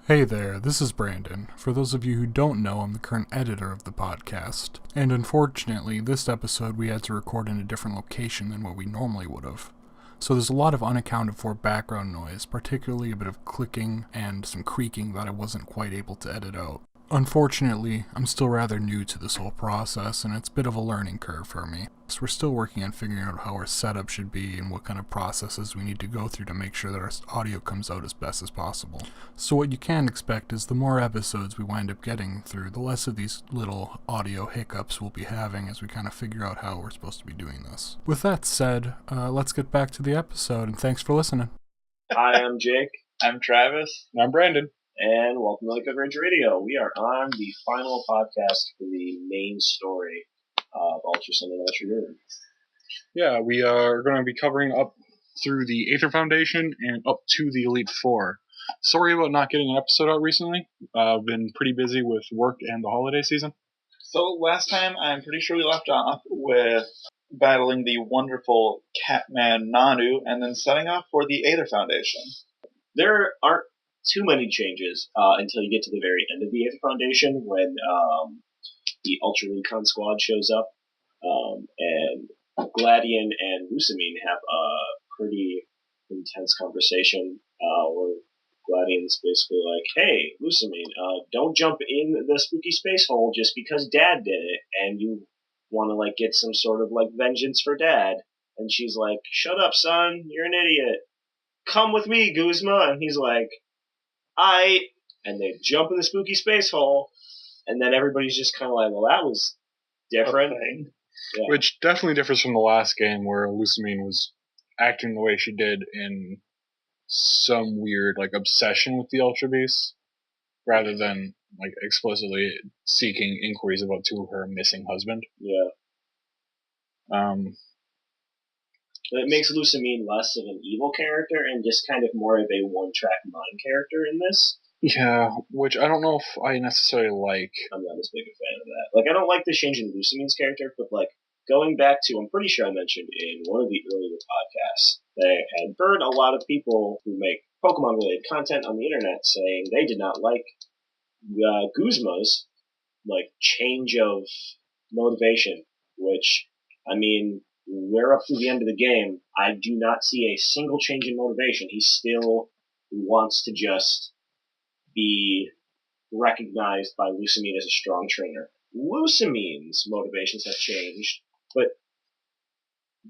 Hey there, this is Brandon. For those of you who don't know, I'm the current editor of the podcast. And unfortunately, this episode we had to record in a different location than what we normally would have. So there's a lot of unaccounted for background noise, particularly a bit of clicking and some creaking that I wasn't quite able to edit out. Unfortunately, I'm still rather new to this whole process, and it's a bit of a learning curve for me. So we're still working on figuring out how our setup should be and what kind of processes we need to go through to make sure that our audio comes out as best as possible. So what you can expect is the more episodes we wind up getting through, the less of these little audio hiccups we'll be having as we kind of figure out how we're supposed to be doing this. With that said, let's get back to the episode, and thanks for listening. Hi, I'm Jake. I'm Travis. And I'm Brandon. And welcome to Like Ridge Radio. We are on the final podcast for the main story of Ultra Sun and Ultra Moon. Yeah, we are going to be covering up through the Aether Foundation and up to the Elite Four. Sorry about not getting an episode out recently. I've been pretty busy with work and the holiday season. So last time, I'm pretty sure we left off with battling the wonderful Catman Nanu and then setting off for the Aether Foundation. There aren't too many changes until you get to the very end of the Aether Foundation when the Ultra Recon Squad shows up and Gladian and Lusamine have a pretty intense conversation where Gladian's basically like, hey, Lusamine, don't jump in the spooky space hole just because Dad did it and you want to like get some sort of like vengeance for Dad. And she's like, shut up, son, you're an idiot. Come with me, Guzma. And he's like, and they jump in the spooky space hole, and then everybody's just kind of like, well, that was different. Yeah. Which definitely differs from the last game where Lusamine was acting the way she did in some weird like obsession with the Ultra Beasts, rather than like explicitly seeking inquiries about to her missing husband. Yeah. It makes Lusamine less of an evil character and just kind of more of a one-track mind character in this. Yeah, which I don't know if I necessarily like. I'm not as big a fan of that. Like, I don't like the change in Lusamine's character, but, like, going back to, I'm pretty sure I mentioned in one of the earlier podcasts, that I had heard a lot of people who make Pokemon-related content on the internet saying they did not like Guzma's, like, change of motivation, which, I mean, we're up to the end of the game. I do not see a single change in motivation. He still wants to just be recognized by Lusamine as a strong trainer. Lusamine's motivations have changed, but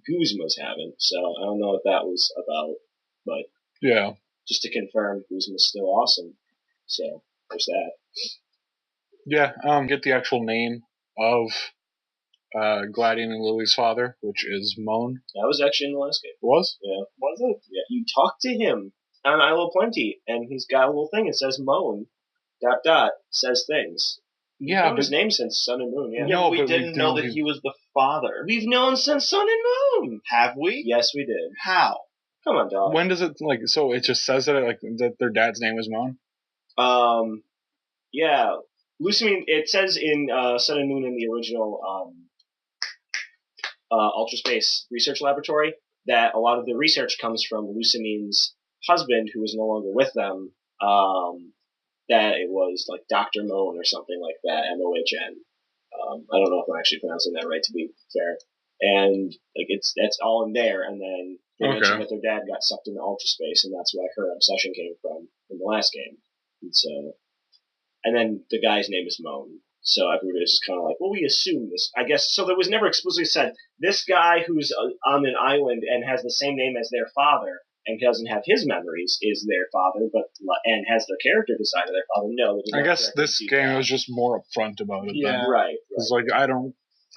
Guzma's haven't. So I don't know what that was about. But yeah, just to confirm, Guzma's still awesome. So there's that. Yeah, get the actual name of Gladian and Lily's father, which is Moan. That was actually in the last game. It was? Yeah. Was it? Yeah. You talked to him on Isle of Plenty, and he's got a little thing. It says Moan, ... says things. Yeah, but his name since Sun and Moon. Yeah. No, we didn't know that he was the father. We've known since Sun and Moon. Have we? Yes, we did. How? Come on, dog. When does it so it just says that their dad's name is Moan? Yeah. Lusamine, it says in Sun and Moon in the original Ultra Space Research Laboratory that a lot of the research comes from Lusamine's husband, who is no longer with them, that it was like Dr. Moan or something like that, M-O-H-N. I don't know if I'm actually pronouncing that right, to be fair. And like that's all in there, and then they mentioned that their dad got sucked into Ultra Space, and that's where her obsession came from in the last game. And then the guy's name is Moan. So everybody's just kind of like, well, we assume this, I guess. So there was never explicitly said, this guy who's on an island and has the same name as their father and doesn't have his memories is their father, and has their character decide their father. No. I guess this game was just more upfront about it. Yeah, right. It's like,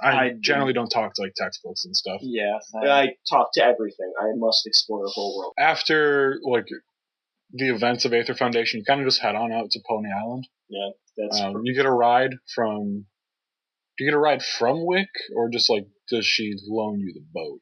I generally don't talk to like textbooks and stuff. Yeah. I talk to everything. I must explore the whole world. After, like, the events of Aether Foundation, you kind of just head on out to Pony Island. Yeah, that's you get a ride from... Do you get a ride from Wick, or just, like, does she loan you the boat?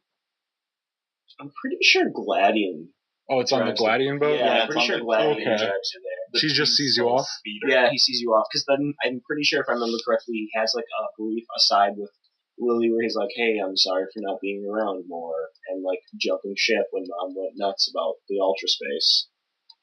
I'm pretty sure Gladian... Oh, it's on the Gladian boat? Yeah, I'm pretty sure Gladian drives you there. She just sees you off? Yeah, he sees you off, because then I'm pretty sure, if I remember correctly, he has, like, a brief aside with Lily where he's like, hey, I'm sorry for not being around more, and, like, jumping ship when Mom went nuts about the Ultra Space.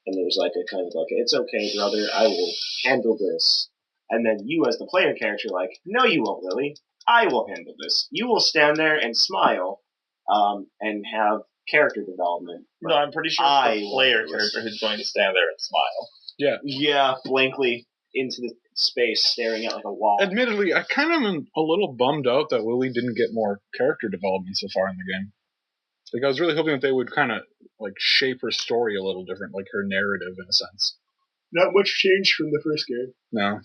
And there's like a kind of like, it's okay, brother, I will handle this. And then you as the player character like, no you won't, Lily. I will handle this. You will stand there and smile, and have character development. No, I'm pretty sure it's the player character who's going to stand there and smile. Yeah, blankly into the space, staring at like a wall. Admittedly, I kind of am a little bummed out that Lily didn't get more character development so far in the game. Like, I was really hoping that they would kind of, like, shape her story a little different, like her narrative in a sense. Not much changed from the first game. No.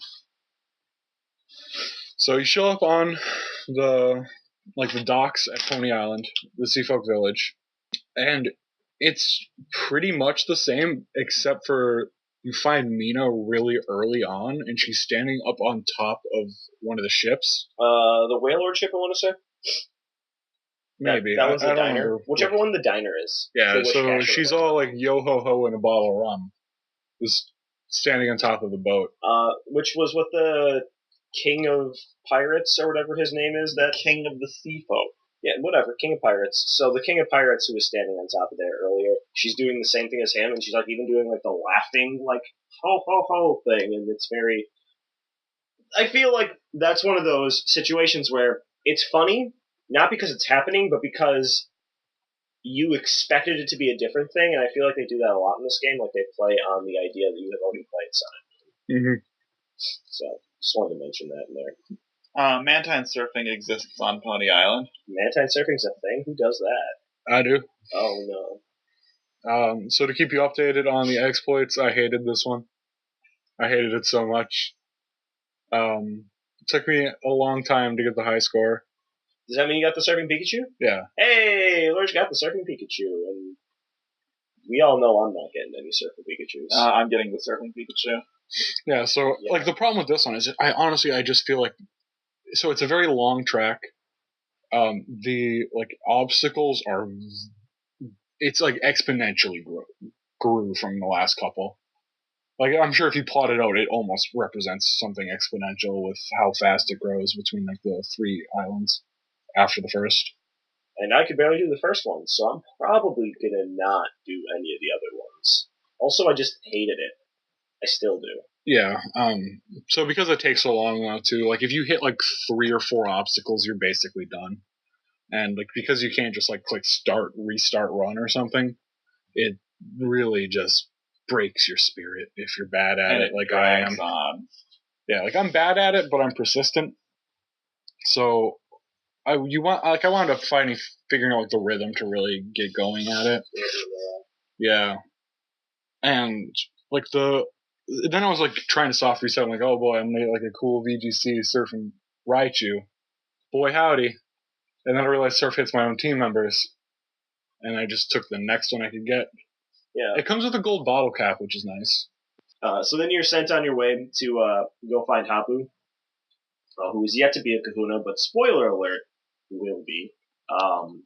So you show up on the docks at Pony Island, the Seafolk Village, and it's pretty much the same, except for you find Mina really early on, and she's standing up on top of one of the ships. The Whalelord ship, I want to say? Maybe. That one's the I don't diner. remember. Whichever one the diner is. Yeah, so she's all like yo-ho-ho and a bottle of rum. Just standing on top of the boat. Which was what the King of Pirates, or whatever his name is, that King of the Sea Folk. Yeah, whatever, King of Pirates. So the King of Pirates who was standing on top of there earlier, she's doing the same thing as him, and she's like even doing like the laughing, like, ho ho ho thing, and it's very... I feel like that's one of those situations where it's funny, not because it's happening, but because you expected it to be a different thing, and I feel like they do that a lot in this game, like they play on the idea that you have already played Sonic. Mm-hmm. So, just wanted to mention that in there. Mantine surfing exists on Pony Island. Mantine surfing's a thing? Who does that? I do. Oh, no. So to keep you updated on the exploits, I hated this one. I hated it so much. It took me a long time to get the high score. Does that mean you got the surfing Pikachu? Yeah. Hey, Lurch got the surfing Pikachu, and we all know I'm not getting any surfing Pikachus. I'm getting the surfing Pikachu. Yeah, so, like, the problem with this one is, I just feel like, so it's a very long track. The, like, obstacles are, it's, like, exponentially grew from the last couple. Like, I'm sure if you plot it out, it almost represents something exponential with how fast it grows between, like, the 3 islands after the first. And I could barely do the first one, so I'm probably gonna not do any of the other ones. Also, I just hated it. I still do. Yeah, so because it takes so long now, too, like, if you hit, like, 3 or 4 obstacles, you're basically done. And, like, because you can't just, like, click start, restart, run or something, it really just breaks your spirit if you're bad at it, like I am. Yeah, like, I'm bad at it, but I'm persistent. So, I wound up figuring out, like, the rhythm to really get going at it. Yeah. And, like, then I was, like, trying to soft reset. I'm like, oh boy, I made, like, a cool VGC surfing Raichu. Boy howdy. And then I realized surf hits my own team members. And I just took the next one I could get. Yeah. It comes with a gold bottle cap, which is nice. So then you're sent on your way to go find Hapu, who is yet to be a kahuna, but spoiler alert, will be,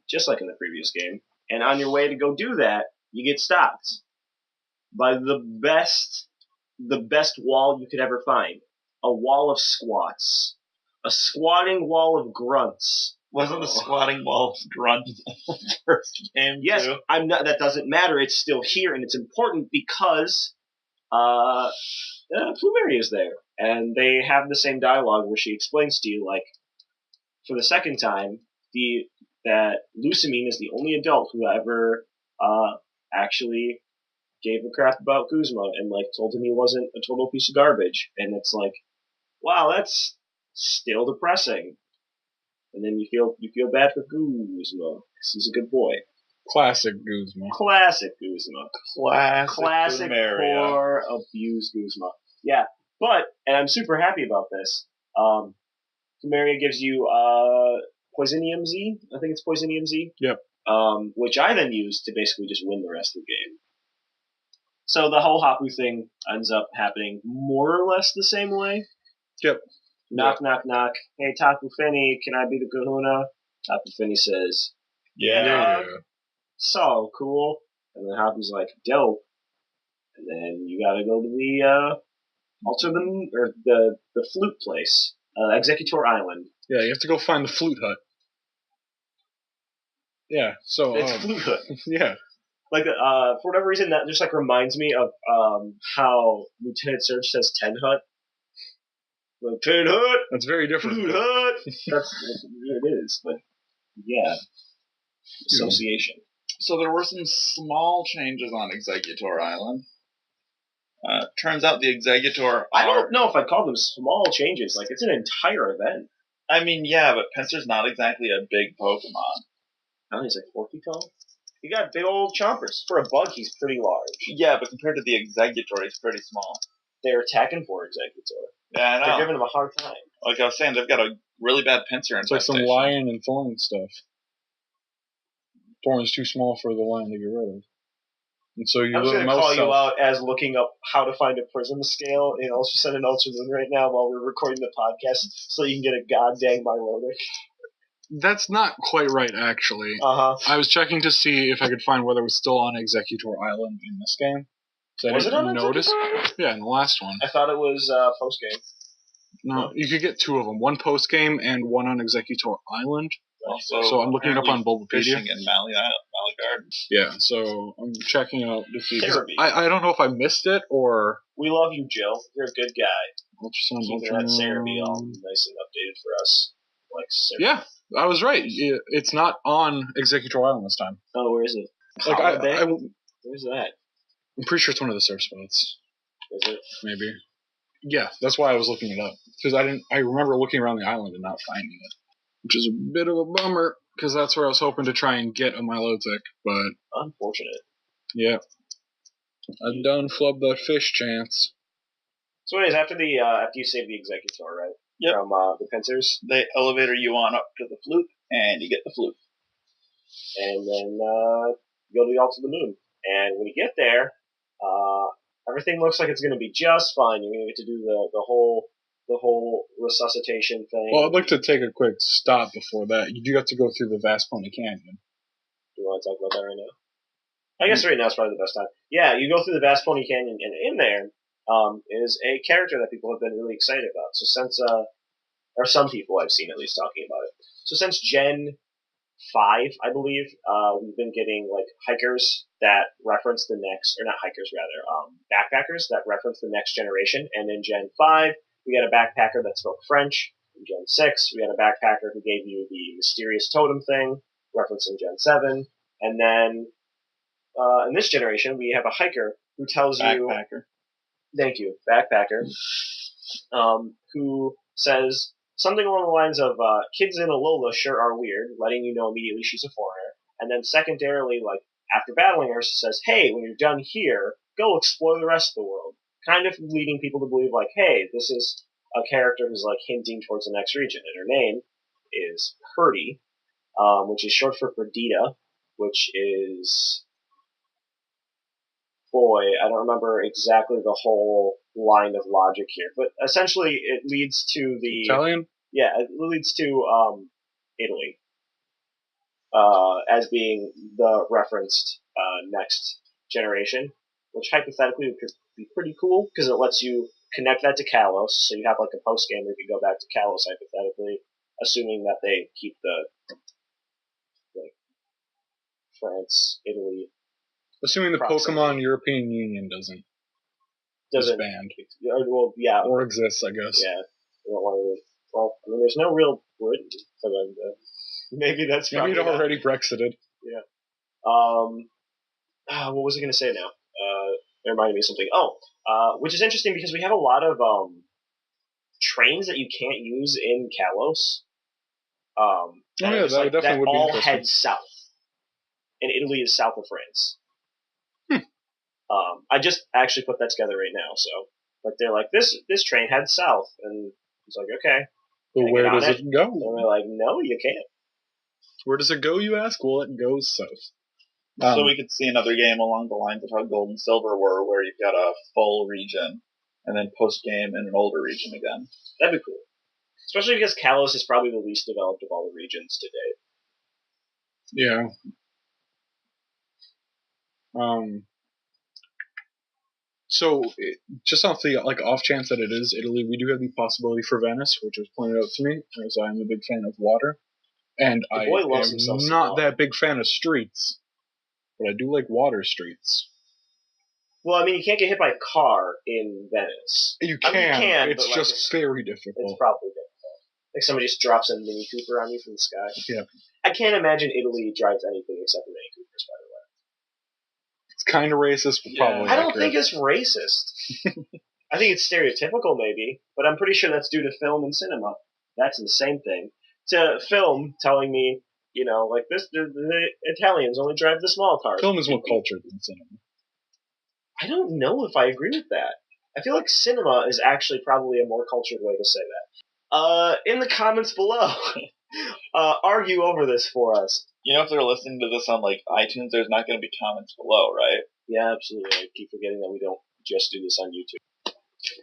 just like in the previous game. And on your way to go do that, you get stopped by the best wall you could ever find. A wall of squats. A squatting wall of grunts. Wasn't the squatting wall grunt the first game? Yes, too? I'm not. That doesn't matter. It's still here, and it's important because Flumeri is there, and they have the same dialogue where she explains to you, like, for the second time, that Lusamine is the only adult who ever actually gave a crap about Kuzma and, like, told him he wasn't a total piece of garbage. And it's like, wow, that's still depressing. And then you feel bad for Guzma, because he's a good boy. Classic Guzma. Classic Guzma. Classic Guzmeria. poor abused Guzma. Yeah, and I'm super happy about this. Guzmeria gives you Poisonium Z. I think it's Poisonium Z. Yep. Which I then use to basically just win the rest of the game. So the whole Hapu thing ends up happening more or less the same way. Yep. Knock, knock, knock. Hey, Tapu Fini, can I be the kahuna? Tapu Fini says, Yeah. so cool. And then Hapu's like, dope. And then you gotta go to the the flute place, Executor Island. Yeah, you have to go find the flute hut. Yeah, so It's Flute Hut. yeah. Like, for whatever reason, that just like reminds me of how Lieutenant Surge says Ten Hut. Lieutenant Hut, That's very different. Lieutenant Hut. That's it is, but yeah, association. So there were some small changes on Executor Island. Turns out the Executor I don't know if I'd call them small changes. Like, it's an entire event. I mean, yeah, but Pinsir's not exactly a big Pokemon. I don't know, he's like 4 feet tall. He got big old chompers. For a bug, he's pretty large. Yeah, but compared to the Executor, he's pretty small. They're attacking for Executor. Yeah, I know. They're giving him a hard time. Like I was saying, they've got a really bad Pinsir It's like some infestation. lion and thorn stuff. Thorn's too small for the lion to get rid of. And so you I'm just little going to call mouse you self. out as looking up how to find a prism scale in Ultra Sun and Ultra Moon right now while we're recording the podcast so you can get a goddamn Milotic. That's not quite right, actually. Uh-huh. I was checking to see if I could find whether it was still on Executor Island in this game. So Was it on notice? Executor? Yeah, in the last one. I thought it was post-game. No, you could get 2 of them. One post game and one on Executor Island. Also, So I'm looking it up on Bulbapedia. Fishing in Maligard. Yeah, so I'm checking out to see. Therapy. I don't know if I missed it or. We love you, Jill. You're a good guy. Ultrasound, Keeping that Cerebi all nice and updated for us. Like Cerebi. Yeah, I was right. It's not on Executor Island this time. Oh, where is it? Like Where's that? I'm pretty sure it's one of the surf spots. Is it? Maybe. Yeah, that's why I was looking it up because I remember looking around the island and not finding it, which is a bit of a bummer because that's where I was hoping to try and get a Milotic, but Unfortunate. yeah, I done flubbed that fish chance. So anyways, after you save the Executor, right? Yep. From the Pinsers. They elevator you on up to the flute, and you get the flute. And then go to the Altar of the Moon. And when you get there, everything looks like it's going to be just fine. You're going to get to do the whole resuscitation thing. Well, I'd like to take a quick stop before that. You do have to go through the Vast Pony Canyon. Do you want to talk about that right now? I guess right now is probably the best time. Yeah, you go through the Vast Pony Canyon, and in there is a character that people have been really excited about. So since, or some people I've seen at least talking about it. So since Gen 5, I believe, we've been getting like hikers that reference the next, or not hikers rather, backpackers that reference the next generation. And in Gen 5, we got a backpacker that spoke French. In Gen 6, we had a backpacker who gave you the mysterious totem thing, referencing Gen 7. And then in this generation, we have a hiker who tells Backpacker. Thank you, backpacker, who says something along the lines of, kids in Alola sure are weird, letting you know immediately she's a foreigner. And then secondarily, like, after battling her, she says, hey, when you're done here, go explore the rest of the world. Kind of leading people to believe, like, hey, this is a character who's, like, hinting towards the next region. And her name is Purdy, which is short for Perdita, which is... Boy, I don't remember exactly the whole line of logic here, but essentially it leads to the... Italian? Yeah, it leads to Italy as being the referenced next generation, which hypothetically would be pretty cool because it lets you connect that to Kalos, so you have like a post game where you can go back to Kalos hypothetically, assuming that they keep the like France, Italy. Assuming the Proximity. Pokemon European Union doesn't disband. Well, yeah. Or exists, I guess. Yeah. We don't want to, well, I mean, there's no real Britain for them to... Maybe that's Maybe it already Brexited. Yeah. What was I going to say now? It reminded me of something. Which is interesting because we have a lot of trains that you can't use in Kalos. That definitely would be all interesting. head south. And Italy is south of France. I just actually put that together right now, so like they're like this train heads south, and it's like okay. But where does it go? And they're like, no, you can't. Where does it go, you ask? Well, it goes south. So we could see another game along the lines of how Gold and Silver were, where you've got a full region, and then post-game in an older region again. That'd be cool. Especially because Kalos is probably the least developed of all the regions to date. Yeah. So, just off the off chance that it is Italy, we do have the possibility for Venice, which was pointed out to me, as I'm a big fan of water, and I am loves himself some not water. that big fan of streets. but I do like water streets. Well, I mean, you can't get hit by a car in Venice. You I can. mean, you can, it's but, like, just very difficult. It's probably difficult. Like somebody just drops a Mini Cooper on you from the sky. Yeah. I can't imagine Italy drives anything except Mini Coopers, by the way. It's kind of racist, but probably I don't accurate. think it's racist. I think it's stereotypical, maybe, but I'm pretty sure that's due to film and cinema. That's the same thing. To film telling me, like this, the Italians only drive the small cars. Film is more cultured than cinema. I don't know if I agree with that. I feel like cinema is actually probably a more cultured way to say that. In the comments below, argue over this for us. If they're listening to this on iTunes, there's not going to be comments below, right? Yeah, absolutely. I keep forgetting that we don't just do this on YouTube.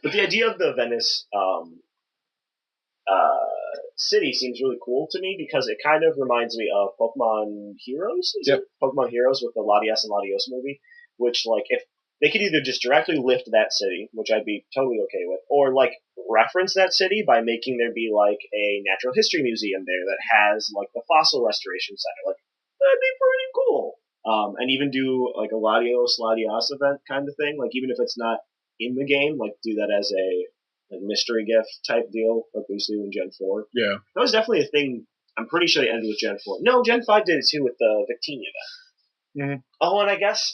But the idea of the Venice city seems really cool to me because it kind of reminds me of Pokemon Heroes. Pokemon Heroes with the Latias and Latios movie, which if they could either just directly lift that city, which I'd be totally okay with, or reference that city by making there be a natural history museum there that has the fossil restoration center. That'd be pretty cool. And even do a Latios event kind of thing. Even if it's not in the game, do that as a mystery gift type deal, like we used to do in Gen 4. Yeah. That was definitely a thing. I'm pretty sure they ended with Gen 4. No, Gen 5 did it too with the Victini event. Mm-hmm. Oh, and I guess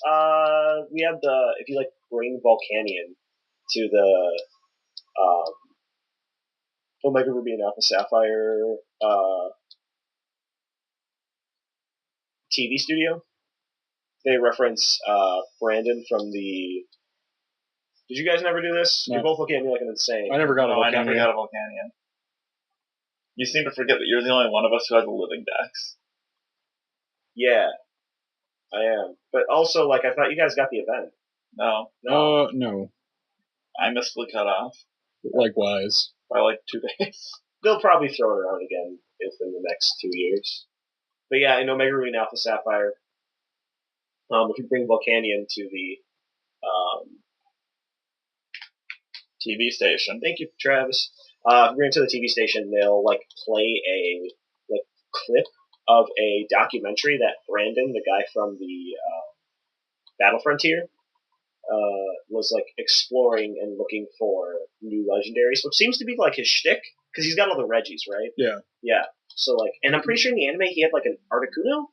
we have if you bring Volcanion to the Omega Ruby and Alpha Sapphire TV studio, they reference Brandon from the... Did you guys never do this? No. You both look at me like I'm insane. I never got a Volcanion. I never got a Volcanion. You seem to forget that you're the only one of us who has a living dex. Yeah, I am. But also, I thought you guys got the event. No. No. I missed the cutoff. Likewise. By 2 days. They'll probably throw it around again within the next 2 years. But yeah, in Omega Ruby and Alpha Sapphire, if you bring Volcanion to the TV station. Thank you, Travis. If you bring it to the TV station, they'll play a clip of a documentary that Brandon, the guy from the Battle Frontier, was exploring and looking for new legendaries, which seems to be his shtick because he's got all the Reggies, right? Yeah. Yeah. So and I'm pretty sure in the anime he had an Articuno.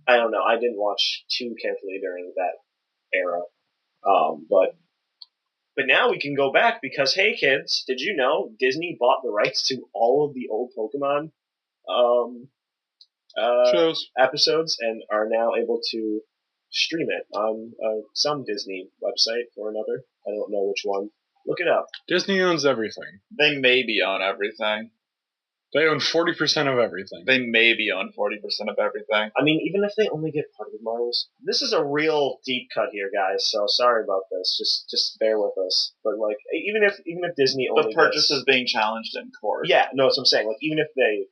I don't know. I didn't watch too carefully during that era, but now we can go back because hey kids, did you know Disney bought the rights to all of the old Pokemon shows, episodes, and are now able to stream it on some Disney website or another. I don't know which one. Look it up. Disney owns everything. They maybe own everything. They own 40% of everything. They maybe own 40% of everything. I mean, even if they only get part of the Marvels. This is a real deep cut here, guys, so sorry about this. Just bear with us. But even if Disney only the purchase is being challenged in court. Yeah, no, that's what I'm saying. Even if they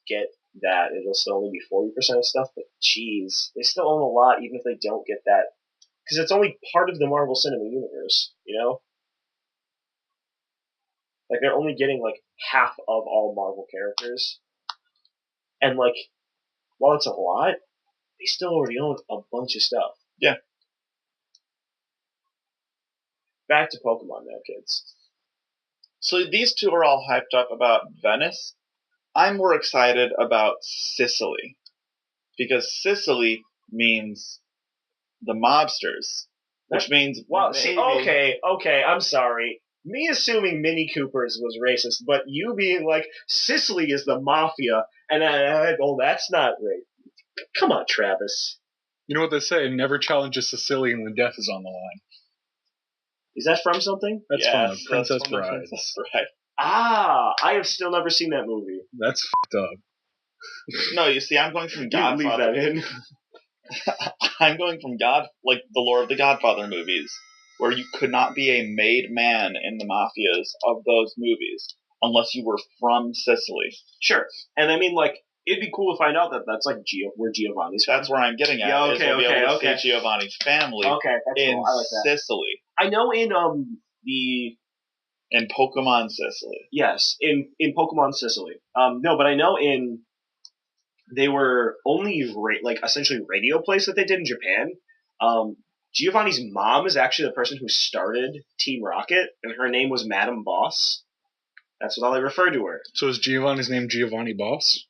get that, it'll still only be 40% of stuff, but geez, they still own a lot even if they don't get that. Because it's only part of the Marvel Cinematic Universe, they're only getting half of all Marvel characters. And while it's a lot, they still already own a bunch of stuff. Yeah. Back to Pokemon now, kids. So these two are all hyped up about Venice. I'm more excited about Sicily. Because Sicily means the mobsters. Which means... Well, see, okay, I'm sorry. Me assuming Mini Coopers was racist, but you being Sicily is the mafia, and that's not right. Come on, Travis. You know what they say, never challenge a Sicilian when death is on the line. Is that from something? That's from the Princess Bride. Princess Bride. I have still never seen that movie. That's f***ed up. No, you see, I'm going from You Godfather. leave that in. I'm going from the lore of the Godfather movies, where you could not be a made man in the mafias of those movies unless you were from Sicily. Sure. And I mean, it'd be cool to find out that that's where Giovanni's from. That's where I'm getting at. Yeah, is we'll be able to see Giovanni's family Okay, that's in cool. I like that. Sicily. I know in In Pokemon Sicily. Yes, in Pokemon Sicily. No, but I know in they were only essentially radio plays that they did in Japan. Giovanni's mom is actually the person who started Team Rocket, and her name was Madame Boss. That's what all they refer to her. So is Giovanni's name Giovanni Boss?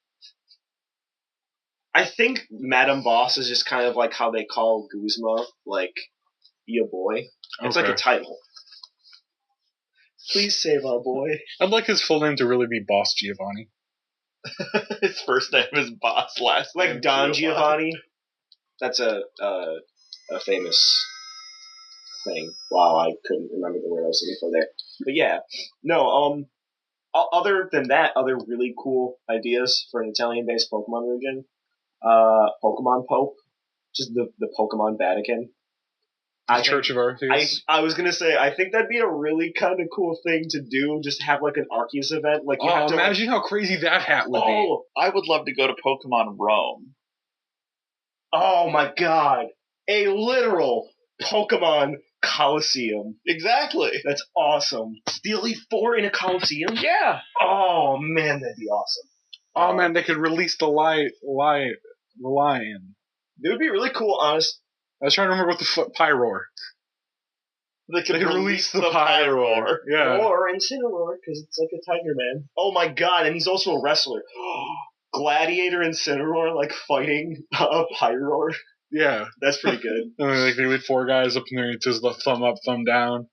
I think Madame Boss is just kind of like how they call Guzma, like, ya boy. It's like a title. Please save our boy. I'd like his full name to really be Boss Giovanni. His first name is Boss, last name Like Don Giovanni. That's a famous thing. Wow, I couldn't remember the word I was looking for there. But yeah, no. Other than that, other really cool ideas for an Italian-based Pokemon region. Pokemon Pope, just the Pokemon Vatican. Church of Arceus. I was gonna say, I think that'd be a really kind of cool thing to do. Just have like an Arceus event. Like, you have to imagine how crazy that hat would be. I would love to go to Pokemon Rome. Oh my god, a literal Pokemon Coliseum. Exactly. That's awesome. The Elite Four in a Coliseum? Yeah. Oh man, that'd be awesome. Oh man, they could release the lion. It would be really cool, honest. I was trying to remember what the Pyroar. They could release the Pyroar. Yeah. Or Incineroar, because it's like a Tiger Man. Oh my god, and he's also a wrestler. Gladiator Incineroar, like, fighting a Pyroar. Yeah. That's pretty good. And then, like, they lead 4 guys up in there, it's just the thumb up, thumb down.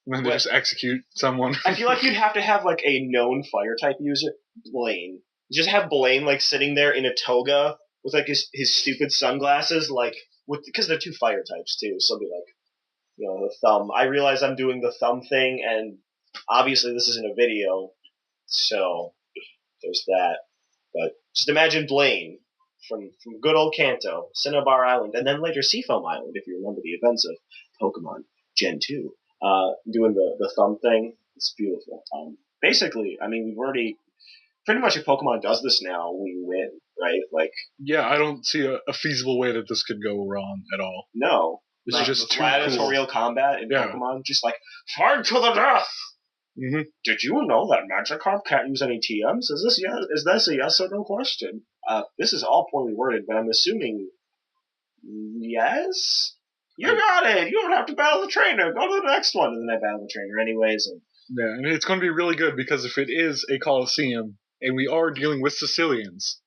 And then they just execute someone. I feel like you'd have to have, like, a known fire-type user. Blaine. Just have Blaine, like, sitting there in a toga with, like, his stupid sunglasses, like, because they're 2 fire types, too, so be like, you know, the thumb. I realize I'm doing the thumb thing, and obviously this isn't a video, so there's that. But just imagine Blaine from good old Kanto, Cinnabar Island, and then later Seafoam Island, if you remember the events of Pokemon Gen 2, doing the thumb thing. It's beautiful. Basically, I mean, we've already... Pretty much if Pokemon does this now, we win, right? Like, yeah, I don't see a feasible way that this could go wrong at all. No. This is just too gladiatorial combat in Pokemon, just like, fight to the death! Mm-hmm. Did you know that Magikarp can't use any TMs? Is this a yes or no question? This is all poorly worded, but I'm assuming yes? You got it! You don't have to battle the trainer! Go to the next one! And then I battle the trainer anyways. Yeah, and it's going to be really good, because if it is a Coliseum, and we are dealing with Sicilians,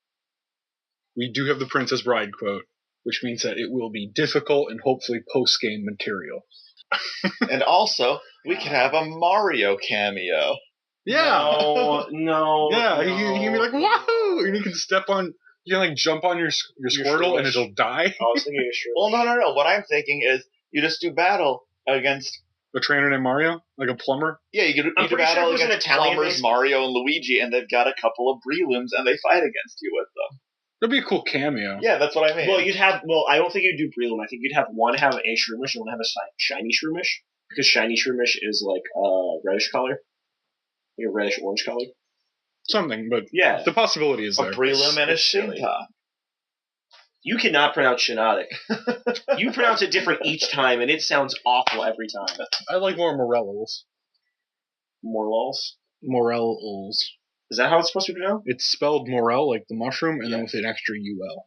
we do have the Princess Bride quote, which means that it will be difficult and hopefully post-game material. And also, we could have a Mario cameo. Yeah. No. Yeah, you can be like, wahoo! And you can like jump on your Squirtle and it'll die. I was thinking of Well, no. What I'm thinking is you just do battle against a trainer named Mario, like a plumber. Yeah, you could battle against plumbers, Mario and Luigi, and they've got a couple of Breelooms, and they fight against you with them. That'd be a cool cameo. Yeah, that's what I mean. Well, I don't think you'd do Breloom. I think you'd have one have a Shroomish and one have a shiny Shroomish, because shiny Shroomish is like reddish color, like a reddish orange color. Something, but yeah, the possibility is there. A Breloom and a Shinta. You cannot pronounce Shiinotic. You pronounce it different each time, and it sounds awful every time. I like more Morellos. Morels? Morels. Is that how it's supposed to be pronounced? It's spelled Morel, like the mushroom, and then with an extra UL.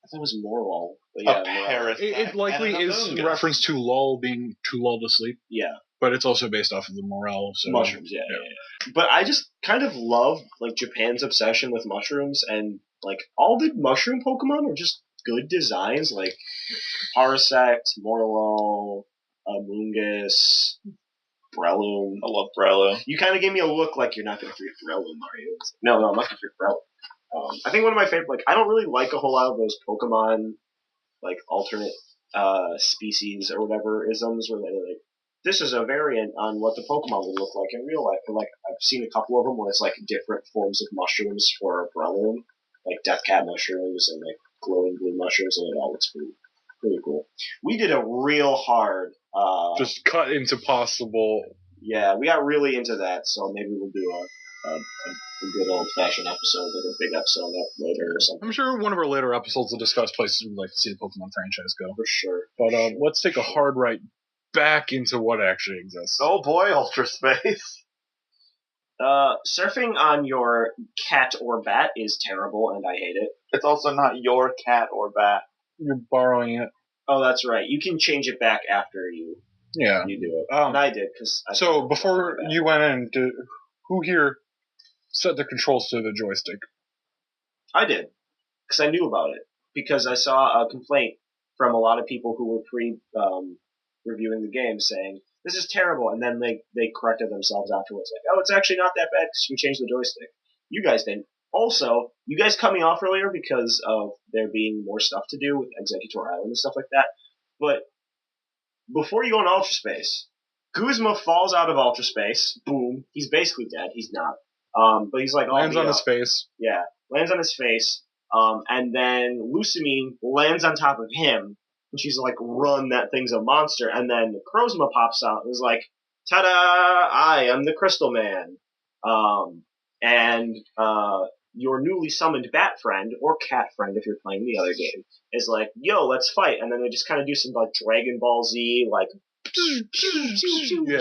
I thought it was Morlul. But yeah, it likely is reference to lull being to lull to sleep. Yeah. But it's also based off of the Morel. So mushrooms, yeah. But I just kind of love like Japan's obsession with mushrooms, and like all the mushroom Pokemon are just good designs, like Parasect, Morlul, Mungus, Breloom. I love Breloom. You kind of gave me a look like you're not going to forget Breloom, Mario. No, I'm not going to forget Breloom. I think one of my favorite, like, I don't really like a whole lot of those Pokemon, like, alternate species or whatever isms where they're like, this is a variant on what the Pokemon would look like in real life. But, like, I've seen a couple of them where it's, like, different forms of mushrooms for Breloom, like Death Cat mushrooms and, like, glowing blue mushrooms, and it all looks pretty cool. We did a real hard... just cut into possible... Yeah, we got really into that, so maybe we'll do a good old-fashioned episode, like a big episode later or something. I'm sure one of our later episodes will discuss places we'd like to see the Pokemon franchise go. For sure. But let's take a hard right back into what actually exists. Oh boy, Ultra Space! Surfing on your cat or bat is terrible, and I hate it. It's also not your cat or bat. You're borrowing it. Oh, that's right. You can change it back after you do it. And I did, because So before you went in, who here set the controls to the joystick? I did, because I knew about it. Because I saw a complaint from a lot of people who were reviewing the game saying, this is terrible, and then they corrected themselves afterwards, like, oh, it's actually not that bad because you can change the joystick. You guys didn't. Also, you guys cut me off earlier because of there being more stuff to do with Executor Island and stuff like that, but before you go in Ultra Space, Guzma falls out of Ultra Space, boom, he's basically dead, he's not, but he's like, Lands on his face. Yeah, lands on his face, and then Lusamine lands on top of him, and she's like, run, that thing's a monster. And then Krozma pops out and is like, ta-da, I am the Crystal Man. And your newly summoned bat friend, or cat friend if you're playing the other game, is like, yo, let's fight. And then they just kind of do some like Dragon Ball Z, like,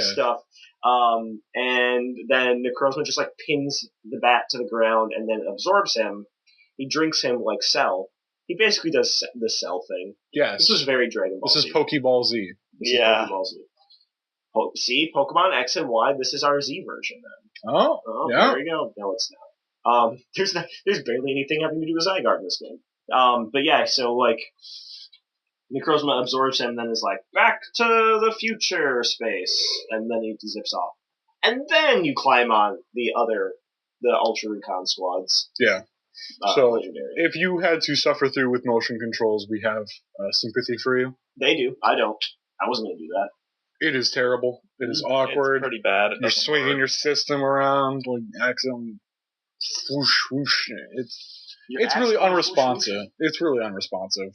stuff. And then Necrozma just like pins the bat to the ground and then absorbs him. He drinks him like Cell. He basically does the Cell thing. Yes. This was very Dragon Ball Z. This is Pokeball Z. This is Pokeball Z. See, Pokemon X and Y, this is our Z version then. Oh, yeah. There we go. No, it's not. There's barely anything having to do with Zygarde in this game. But yeah, so like, Necrozma absorbs him, then is like, back to the future space, and then he zips off. And then you climb on the Ultra Recon squads. Yeah. So, Legendary. if you had to suffer through with motion controls, we have sympathy for you. They do. I don't. I wasn't going to do that. It is terrible. It is awkward. It's pretty bad. You're swinging your system around, like, accidentally, whoosh, whoosh. It's really unresponsive. It's really unresponsive.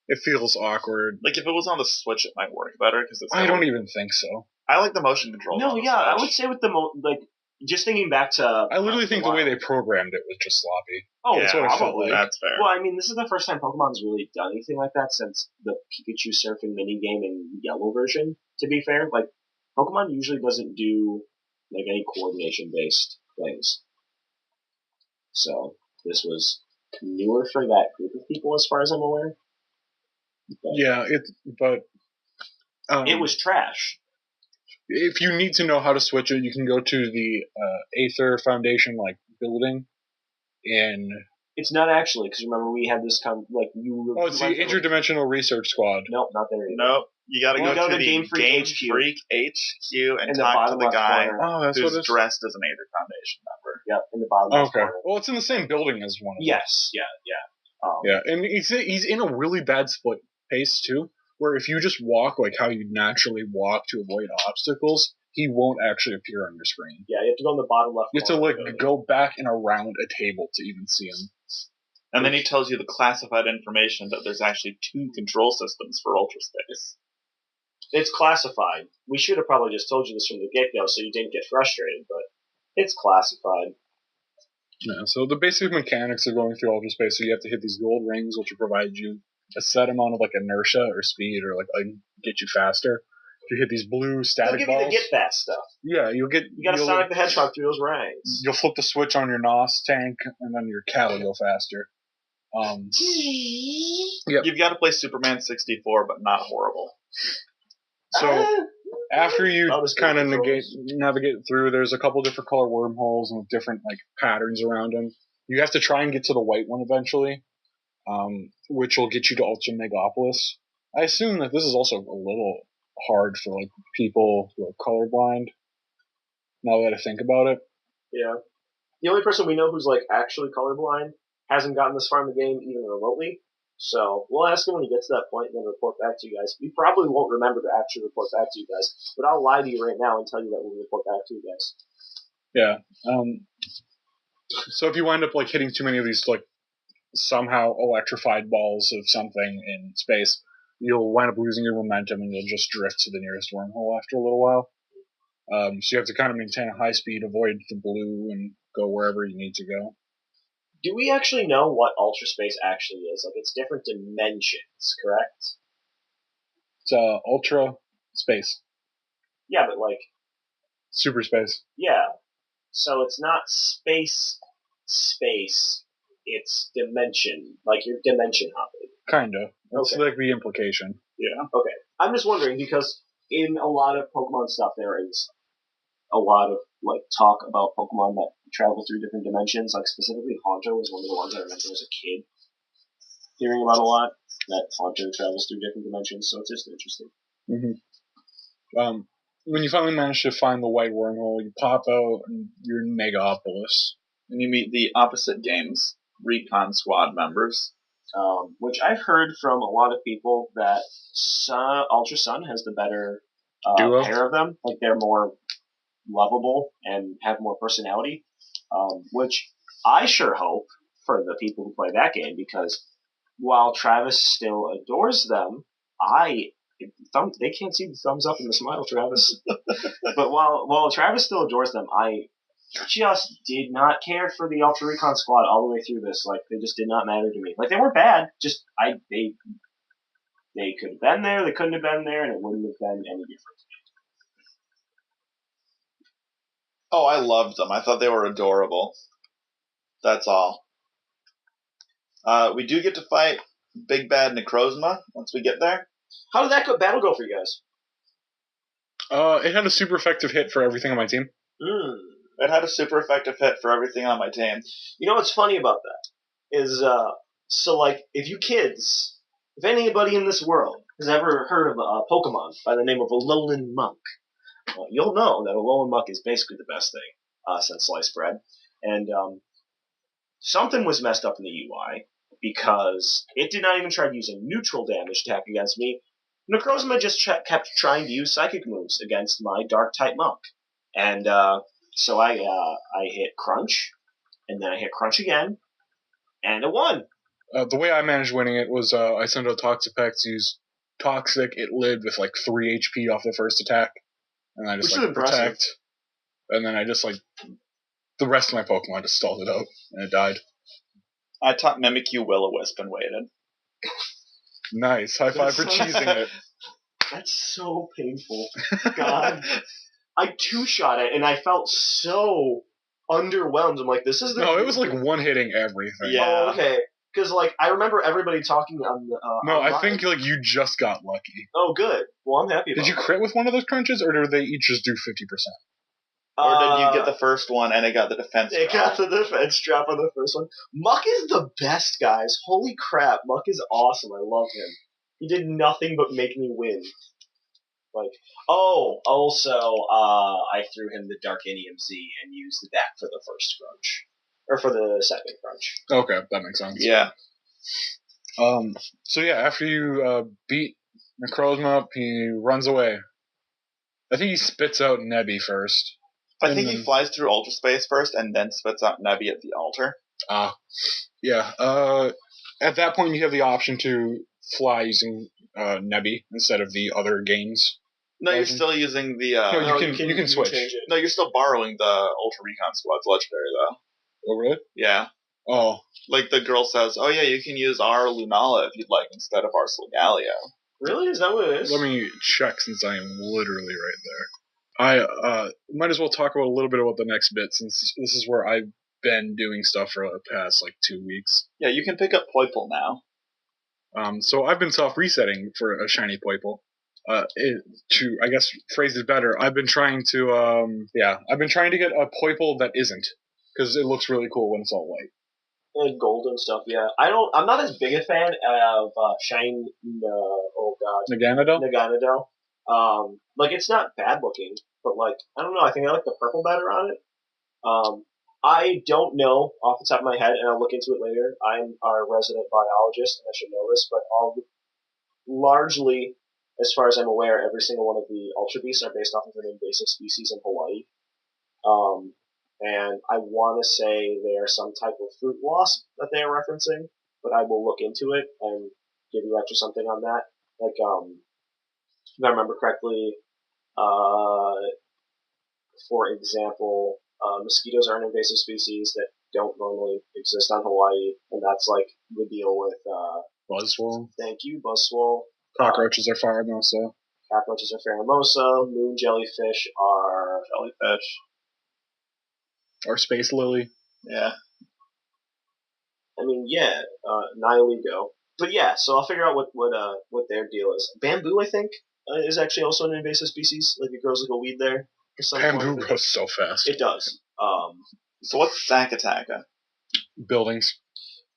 It feels awkward. Like, if it was on the Switch, it might work better. I don't even think so. I like the motion controls. No, yeah, I would say with the just thinking back to... I literally think the way they programmed it was just sloppy. Oh, yeah, that's what I felt like. That's fair. Well, I mean, this is the first time Pokemon's really done anything like that since the Pikachu surfing minigame in Yellow version, to be fair. Like, Pokemon usually doesn't do, like, any coordination-based things. So, this was newer for that group of people, as far as I'm aware. But yeah, it was trash. If you need to know how to switch it, you can go to the Aether Foundation building, and it's not actually, because remember we had this you. Oh, it's the Interdimensional Research Squad. Nope, not there either. Nope, you got to go to the Game Freak HQ and talk to the guy who's dressed as an Aether Foundation member. Yep, in the bottom left corner. Well, it's in the same building as one of them. Yes, yeah. Yeah, and he's in a really bad split pace too, where if you just walk like how you naturally walk to avoid obstacles, he won't actually appear on your screen. Yeah, you have to go in the bottom left. You have to go back and around a table to even see him. And then he tells you the classified information that there's actually 2 control systems for Ultra Space. It's classified. We should have probably just told you this from the get-go so you didn't get frustrated, but it's classified. Yeah, so the basic mechanics of going through Ultra Space, so you have to hit these gold rings, which will provide you a set amount of inertia or speed or get you faster. If you hit these blue static balls, they'll give you the get fast stuff. Yeah, you got to Sonic the Hedgehog through those rings. You'll flip the switch on your NOS tank, and then your cat will go faster. Yep. You've got to play Superman 64, but not horrible. So after you kind of navigate through, there's a couple different color wormholes and with different patterns around them. You have to try and get to the white one eventually, which will get you to Ultra Megapolis. I assume that this is also a little hard for people who are colorblind. Now that I think about it. Yeah. The only person we know who's actually colorblind hasn't gotten this far in the game even remotely. So we'll ask him when he gets to that point and then report back to you guys. We probably won't remember to actually report back to you guys, but I'll lie to you right now and tell you that we'll report back to you guys. Yeah. So if you wind up hitting too many of these somehow electrified balls of something in space, you'll wind up losing your momentum and you'll just drift to the nearest wormhole after a little while. So you have to kind of maintain a high speed, avoid the blue, and go wherever you need to go. Do we actually know what Ultra Space actually is? It's different dimensions, correct? It's Ultra Space. Yeah, but Super Space. Yeah. So it's not space, it's dimension. Like you're dimension hopping. Kinda. That's Okay. like the implication. Yeah. Okay. I'm just wondering because in a lot of Pokemon stuff there is a lot of like talk about Pokemon that travel through different dimensions. Like specifically Haunter was one of the ones I remember as a kid hearing about a lot. That Haunter travels through different dimensions, so it's just interesting. When you finally manage to find the white wormhole, you pop out and you're in Megapolis. And you meet the opposite game's recon squad members. Which I've heard from a lot of people that Ultra Sun has the better Duo? pair of them. Like they're more lovable and have more personality, which I sure hope for the people who play that game because while Travis still adores them, they can't see the thumbs up and the smile, Travis. But while Travis still adores them, I just did not care for the Ultra Recon squad all the way through this. Like they just did not matter to me. Like they weren't bad, just they could have been there, they couldn't have been there, and it wouldn't have been any different. Oh, I loved them. I thought they were adorable. That's all. We do get to fight Big Bad Necrozma once we get there. How did that battle go for you guys? It had a super effective hit for everything on my team. It had a super effective hit for everything on my team. You know what's funny about that is, so like, if anybody in this world has ever heard of a Pokemon by the name of Alolan-Muk'd, you'll know that Alolan-Muk'd is basically the best thing since sliced bread. And something was messed up in the UI because it did not even try to use a neutral damage attack against me. Necrozma just kept trying to use psychic moves against my dark-type Monk. And so I hit Crunch, and then I hit Crunch again, and it won. The way I managed winning it was I sent out Toxapex to use Toxic. It lived with like 3 HP off the first attack, and I just Which is Protect. impressive. And then I just the rest of my Pokemon just stalled it out, and it died. I taught Mimikyu Will-O-Wisp and waited. Nice. High five for cheesing it. That's so painful. God. I two-shot it, and I felt so underwhelmed. I'm like, this is the... No, it was like one-hitting everything. Yeah. Oh, okay. Because, like, I remember everybody talking on the... No, online. I think you just got lucky. Oh, good. Well, I'm happy about Did you crit with one of those crunches, or did they each just do 50%? Or did you get the first one and it got the defense It drop? got the defense drop on the first one. Muck is the best, guys. Holy crap. Muck is awesome. I love him. He did nothing but make me win. Also, I threw him the Darkinium Z and used that for the first crunch. Or for the second crunch. Okay, that makes sense. Yeah. So yeah, after you beat Necrozma up, he runs away. I think he spits out Nebby first. I think he flies through Ultra Space first and then spits out Nebby at the altar. Yeah. At that point, you have the option to fly using Nebby instead of the other games. No, you're still using the... No, you can switch. Change it. No, you're still borrowing the Ultra Recon Squad's legendary, though. Oh, really? Yeah. Oh. Like, the girl says, oh yeah, you can use our Lunala if you'd like instead of our Solgaleo. Really? Is that what it is? Let me check since I am literally right there. I might as well talk about a little bit about the next bit since this is where I've been doing stuff for the past 2 weeks. Yeah, you can pick up Poipole now. So I've been soft resetting for a shiny Poipole. To I guess phrase it better, I've been trying to get a Poipole that isn't, because it looks really cool when it's all white. And gold and stuff, yeah. I'm not as big a fan of Shine. Naganadel? It's not bad looking, but I don't know. I think I like the purple better on it. I don't know off the top of my head, and I'll look into it later. I'm our resident biologist, and I should know this, but largely, as far as I'm aware, every single one of the Ultra Beasts are based off of an invasive species in Hawaii. And I want to say they are some type of fruit wasp that they are referencing, but I will look into it and give you extra something on that. If I remember correctly, for example, mosquitoes are an invasive species that don't normally exist on Hawaii, and that's the deal with Buzzwole. Thank you, Buzzwole. Cockroaches are Pheromosa. Cockroaches are Pheromosa. Moon jellyfish are Jellyfish. Or Space Lily. Yeah. I mean, yeah, Nihilego. But yeah, so I'll figure out what their deal is. Bamboo, I think, is actually also an invasive species. Like, it grows like a weed there. For some form Bamboo of it. grows so fast. It does. So what's Sakataka? Buildings.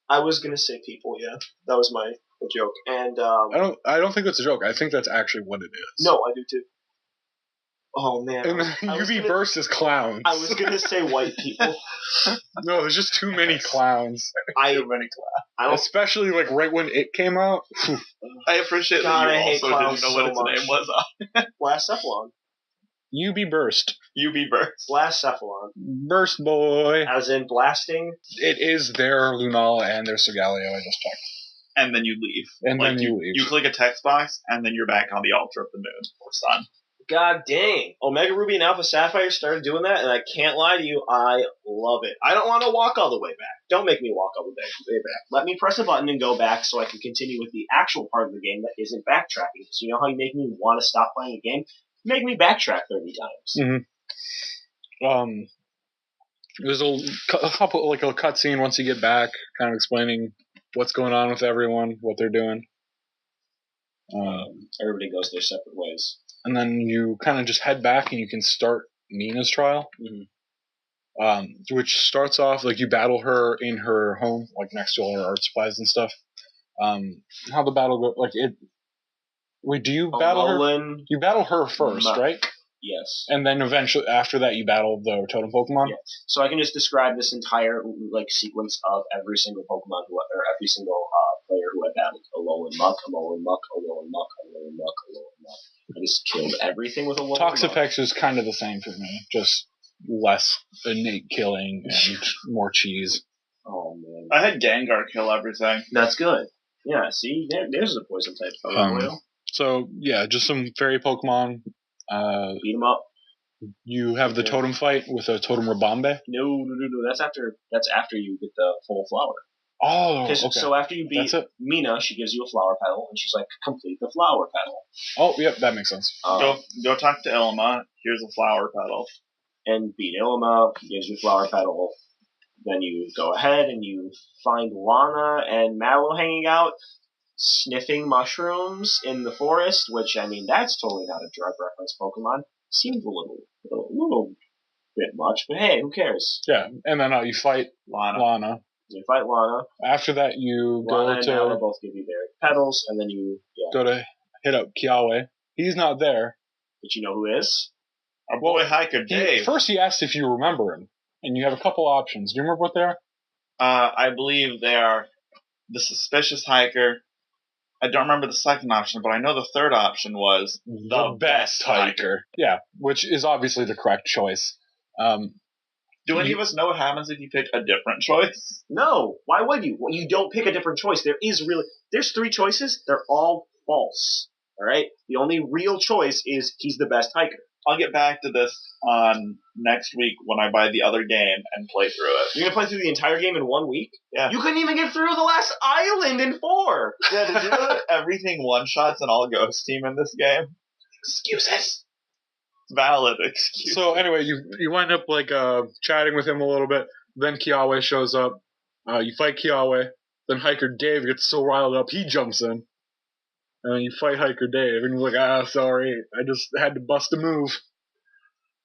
I was gonna say people, yeah. That was my joke. And, I don't think that's a joke. I think that's actually what it is. no, I do too. Oh, man. And then UV Burst is clowns. I was gonna say white people. No, there's just too many clowns. Too many clowns. Especially, like, right when it came out. I appreciate God, that I you hate also clowns didn't know what so its much. name was. Blacephalon. UV Burst. UB Burst. Blacephalon. Burst boy. As in blasting. It is their Lunala and their Sigaleo, I just checked. And then you leave. And then you leave. You click a text box, and then you're back on the altar of the moon or sun. God dang. Omega Ruby and Alpha Sapphire started doing that, and I can't lie to you, I love it. I don't want to walk all the way back. Don't make me walk all the way back. Let me press a button and go back so I can continue with the actual part of the game that isn't backtracking. So you know how you make me want to stop playing a game? Make me backtrack 30 times. Mm-hmm. There's a couple, like a cutscene once you get back, kind of explaining what's going on with everyone, what they're doing. Everybody goes their separate ways. And then you kind of just head back and you can start Nina's trial. Mm-hmm. Which starts off, like, you battle her in her home, like, next to all her art supplies and stuff. How the battle go, like, it... Wait, do you battle her? You battle her first, right? Yes. And then eventually, after that, you battle the totem Pokemon? Yeah. So I can just describe this entire, like, sequence of every single Pokemon, or every single player who I battled. Alolan-Muk'd, Alolan-Muk'd, Alolan-Muk'd, Alolan-Muk'd, Alolan-Muk'd. I just killed everything with Alolan-Muk'd. Toxapex is kind of the same for me, just less innate killing and more cheese. Oh, man. I had Gengar kill everything. That's good. Yeah, see? There's a poison type oil. So, yeah, just some fairy Pokemon. Beat them up. You have the totem fight with a Totem Rabombe. No. That's after you get the full flower. Oh, okay. So after you beat Mina, she gives you a flower petal, and she's like, complete the flower petal. Oh, yep, that makes sense. Go talk to Ilma. Here's a flower petal. And beat Ilma, gives you a flower petal. Then you go ahead and you find Lana and Mallow hanging out, sniffing mushrooms in the forest, which, I mean, that's totally not a drug reference Pokemon. Seems a little bit much, but hey, who cares? Yeah, and then you fight Lana. You fight Lana. After that, you Lana go and Mallow both give you their petals, and then you go to hit up Kiawe. He's not there. But you know who is? Our boy Hiker Dave. First, he asked if you remember him, and you have a couple options. Do you remember what they are? I believe they are the Suspicious Hiker. I don't remember the second option, but I know the third option was the best hiker. Yeah, which is obviously the correct choice. Do any of us know what happens if you pick a different choice? No. Why would you? Well, you don't pick a different choice. There's 3 choices. They're all false. All right? The only real choice is he's the best hiker. I'll get back to this on next week when I buy the other game and play through it. You're going to play through the entire game in 1 week? Yeah. You couldn't even get through the last island in 4! Yeah, did you know that everything one-shots and all Ghost Team in this game? Excuses! Valid excuse. So anyway, you wind up like chatting with him a little bit. Then Kiawe shows up. You fight Kiawe. Then Hiker Dave gets so riled up, he jumps in. And then you fight Hiker Dave, and you're like, sorry, I just had to bust a move.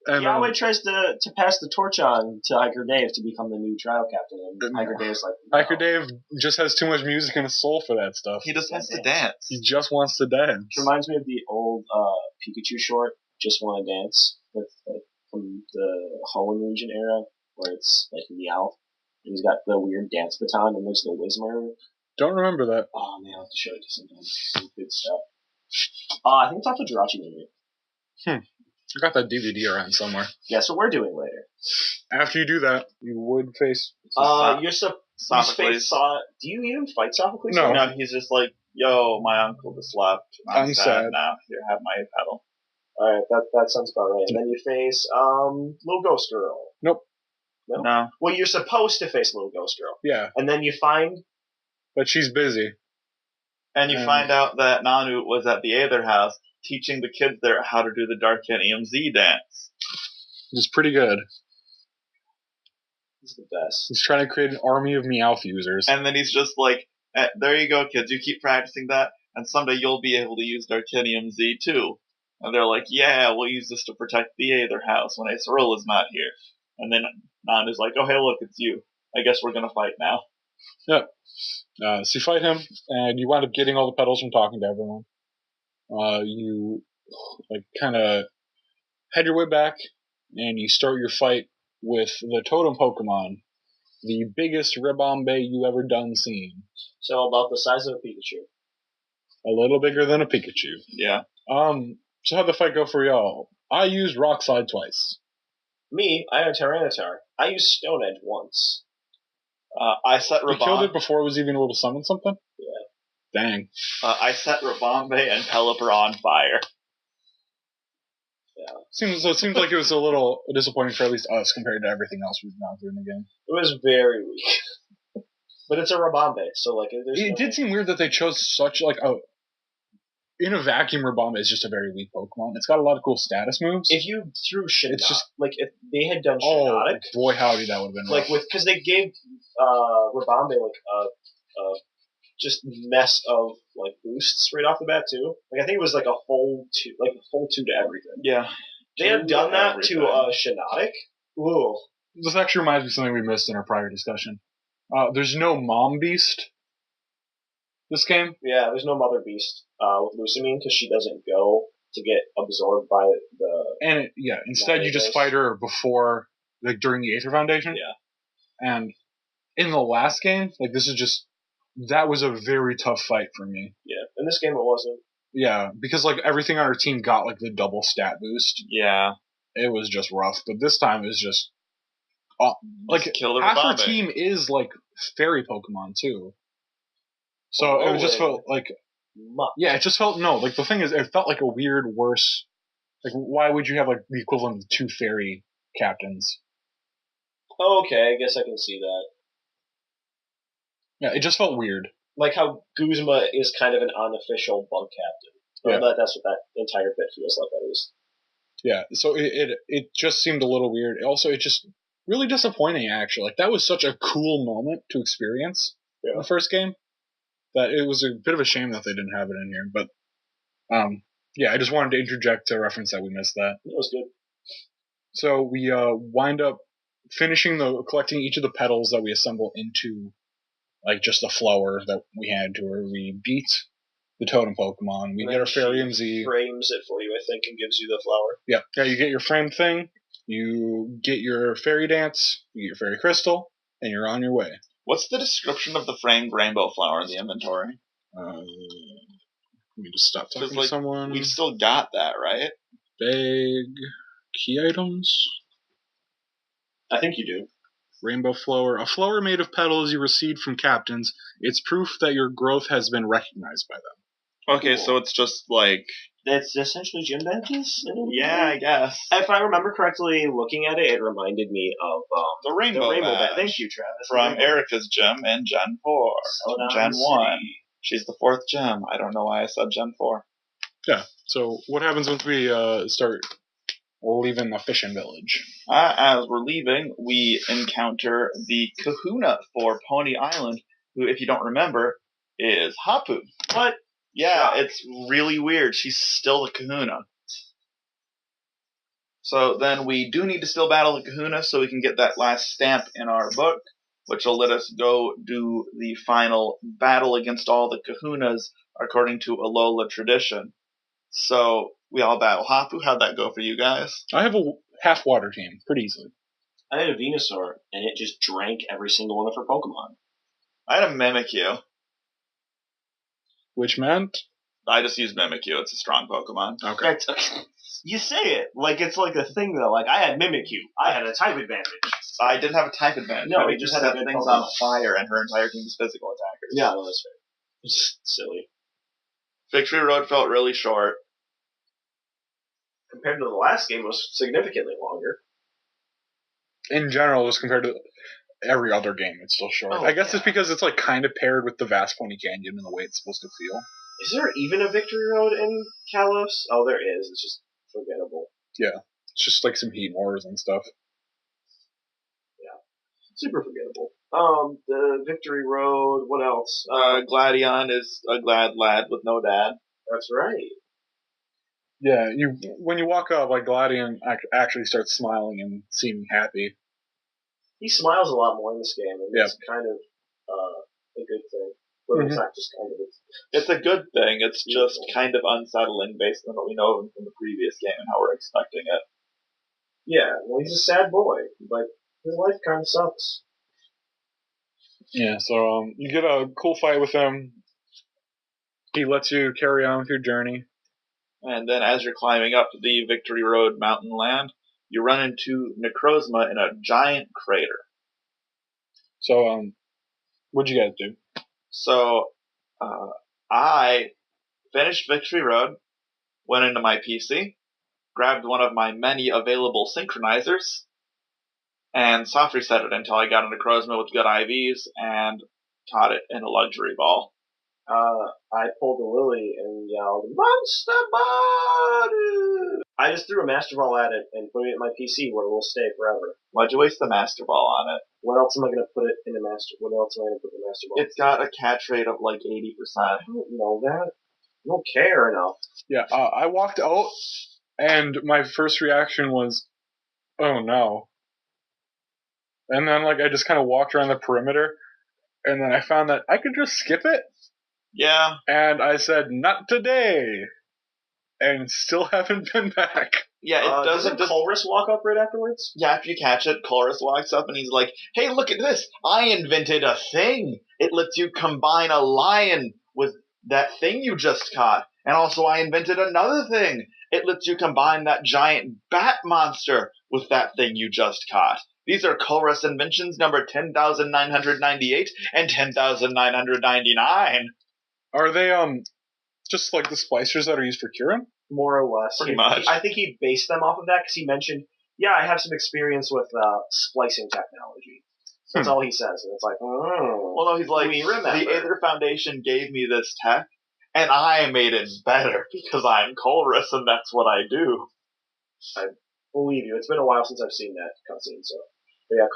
And Kiawe tries to pass the torch on to Hiker Dave to become the new trial captain, and Hiker Dave's like, no. Hiker Dave just has too much music in his soul for that stuff. He just wants to dance. He just wants to dance. It reminds me of the old Pikachu short, Just Wanna Dance, from the Hoenn region era, where it's like Meowth. And he's got the weird dance baton and there's the Whismur. Don't remember that. Oh man, I'll have to show it to you sometime. Some good stuff. I think it's off the Jirachi movie. I got that DVD around somewhere. Yeah, so we're doing later. After you do that, you would face... You're Sophocles. Do you even fight Sophocles? No. No, he's just like, yo, my uncle just left. I'm sad now. Here, have my pedal. Alright, that sounds about right. And then you face, Little Ghost Girl. Nope. No. Well, you're supposed to face Little Ghost Girl. Yeah. And then you find... But she's busy. And you find out that Nanu was at the Aether house teaching the kids there how to do the Dark EMZ dance. It's pretty good. He's the best. He's trying to create an army of Meowth users. And then he's just like, there you go, kids. You keep practicing that, and someday you'll be able to use Darkinium Z too. And they're like, yeah, we'll use this to protect the Aether House when Acerola is not here. And then Nanda's like, oh, hey, look, it's you. I guess we're going to fight now. Yeah. So you fight him, and you wind up getting all the petals from talking to everyone. You kind of head your way back, and you start your fight with the totem Pokemon, the biggest Ribombe you ever done seen. So about the size of a Pikachu. A little bigger than a Pikachu. Yeah. So how'd the fight go for y'all? I used Rock Slide twice. Me, I had Tyranitar. I used Stone Edge once. I set You killed Rabombe. it before it was even able to summon something? Yeah. Dang. I set Rabombe and Pelipper on fire. Yeah. It seems like it was a little disappointing for at least us compared to everything else we've gone through in the game. It was very weak. But it's a Rabombe, so like there's It did seem weird that they chose such in a vacuum, Ribombe is just a very weak Pokemon. It's got a lot of cool status moves. If you threw Shinnok, It's just- like if they had done Oh Shinnok, boy, howdy, that would have been rough. like because they gave Rabombe like a just mess of like boosts right off the bat too. Like I think it was like a full two to everything. Yeah. They had done that to Shinnok. Ooh. This actually reminds me of something we missed in our prior discussion. There's no Mom Beast. This game. Yeah, there's no Mother Beast with Lusamine because she doesn't go to get absorbed by the. And instead you just fight her before, during the Aether Foundation. Yeah. And in the last game, that was a very tough fight for me. Yeah, in this game it wasn't. Yeah, because everything on our team got the double stat boost. Yeah. It was just rough, but this time it was just kill the half our Rabombe. team is fairy Pokemon too. So it just felt it just felt the thing is it felt like a weird worse. Why would you have the equivalent of 2 fairy captains? Okay, I guess I can see that. Yeah, it just felt weird. Like how Guzma is kind of an unofficial bunk captain. Yeah. That's what that entire bit feels like, at least. Yeah, so it just seemed a little weird. Also, it just really disappointing, actually. That was such a cool moment to experience in the first game that it was a bit of a shame that they didn't have it in here. But, I just wanted to interject to reference that we missed that. It was good. So we wind up collecting each of the petals that we assemble into just the flower that we had to her. We beat the totem Pokemon. We get our Fairy Z. Frames it for you, I think, and gives you the flower. Yeah, you get your framed thing, you get your Fairy Dance, you get your Fairy Crystal, and you're on your way. What's the description of the framed rainbow flower in the inventory? Let me just stop talking to someone. We've still got that, right? Bag key items. I think you do. Rainbow flower. A flower made of petals you received from captains. It's proof that your growth has been recognized by them. Okay, Cool. so it's just That's essentially gym badges? yeah, I guess. If I remember correctly, looking at it, it reminded me of The rainbow badge. Thank you, Travis. From Erica's gym in Gen 4. Gen 1. She's the 4th gem. I don't know why I said Gen 4. Yeah, so what happens once we start leaving the fishing village? As we're leaving, we encounter the Kahuna for Pony Island, who, if you don't remember, is Hapu. What? Yeah, it's really weird. She's still the Kahuna. So then we do need to still battle the Kahuna so we can get that last stamp in our book, which will let us go do the final battle against all the Kahunas according to Alola tradition. So we all battle Hapu. How'd that go for you guys? I have a half water team, pretty easily. I had a Venusaur, and it just drank every single one of her Pokemon. I had a Mimikyu. Which meant? I just used Mimikyu. It's a strong Pokemon. Okay. You say it like it's like a thing, though. Like, I had Mimikyu. I had a type advantage. I didn't have a type advantage. No, but you it just just had set a good things Pokemon. on fire, and her entire team is physical attackers. Yeah, no, that's fair. It's silly. Victory Road felt really short. Compared to the last game, it was significantly longer. In general, as compared to every other game, it's still short. Oh, I guess yeah. it's because it's kind of paired with the vast Pony Canyon in the way it's supposed to feel. Is there even a Victory Road in Kalos? Oh, there is. It's just forgettable. Yeah. It's just some heat wars and stuff. Super forgettable. The Victory Road. What else? Gladion is a glad lad with no dad. That's right. Yeah, when you walk up, like Gladion actually starts smiling and seeming happy. He smiles a lot more in this game, and it's kind of a good thing. Well, it's not just kind of. It's a good thing. It's just kind of unsettling based on what we know from the previous game and how we're expecting it. Yeah, well, he's a sad boy. Like, his life kind of sucks. Yeah, so you get a cool fight with him. He lets you carry on with your journey. And then as you're climbing up the Victory Road mountain land, you run into Necrozma in a giant crater. So, what'd you guys do? So, I finished Victory Road, went into my PC, grabbed one of my many available synchronizers, and soft reset it until I got a Necrozma with good IVs and caught it in a luxury ball. I pulled a lily and yelled, "Monster Body!" I just threw a Master Ball at it and put it in my PC where it will stay forever. Why'd you waste the Master Ball on it? What else am I going to put it in the Master? What else am I going to put in the Master Ball? It's got a catch rate of like 80%. I don't know that. I don't care enough. Yeah, I walked out, and my first reaction was, oh no. And then, like, I just kind of walked around the perimeter, and then I found that I could just skip it. Yeah. And I said, not today. And still haven't been back. Yeah, it doesn't. Colress walk up right afterwards? Yeah, after you catch it, Colress walks up and he's like, "Hey, look at this! I invented a thing! It lets you combine a lion with that thing you just caught. And also I invented another thing! It lets you combine that giant bat monster with that thing you just caught. These are Colress inventions number 10,998 and 10,999. Are they, just like the splicers that are used for curing? More or less. Pretty much. I think he based them off of that because he mentioned, yeah, I have some experience with splicing technology. That's all he says. And it's like, oh. Well, no, he's like, the Aether Foundation gave me this tech, and I made it better because I'm Colress and that's what I do. I believe you. It's been a while since I've seen that cutscene, so. But yeah,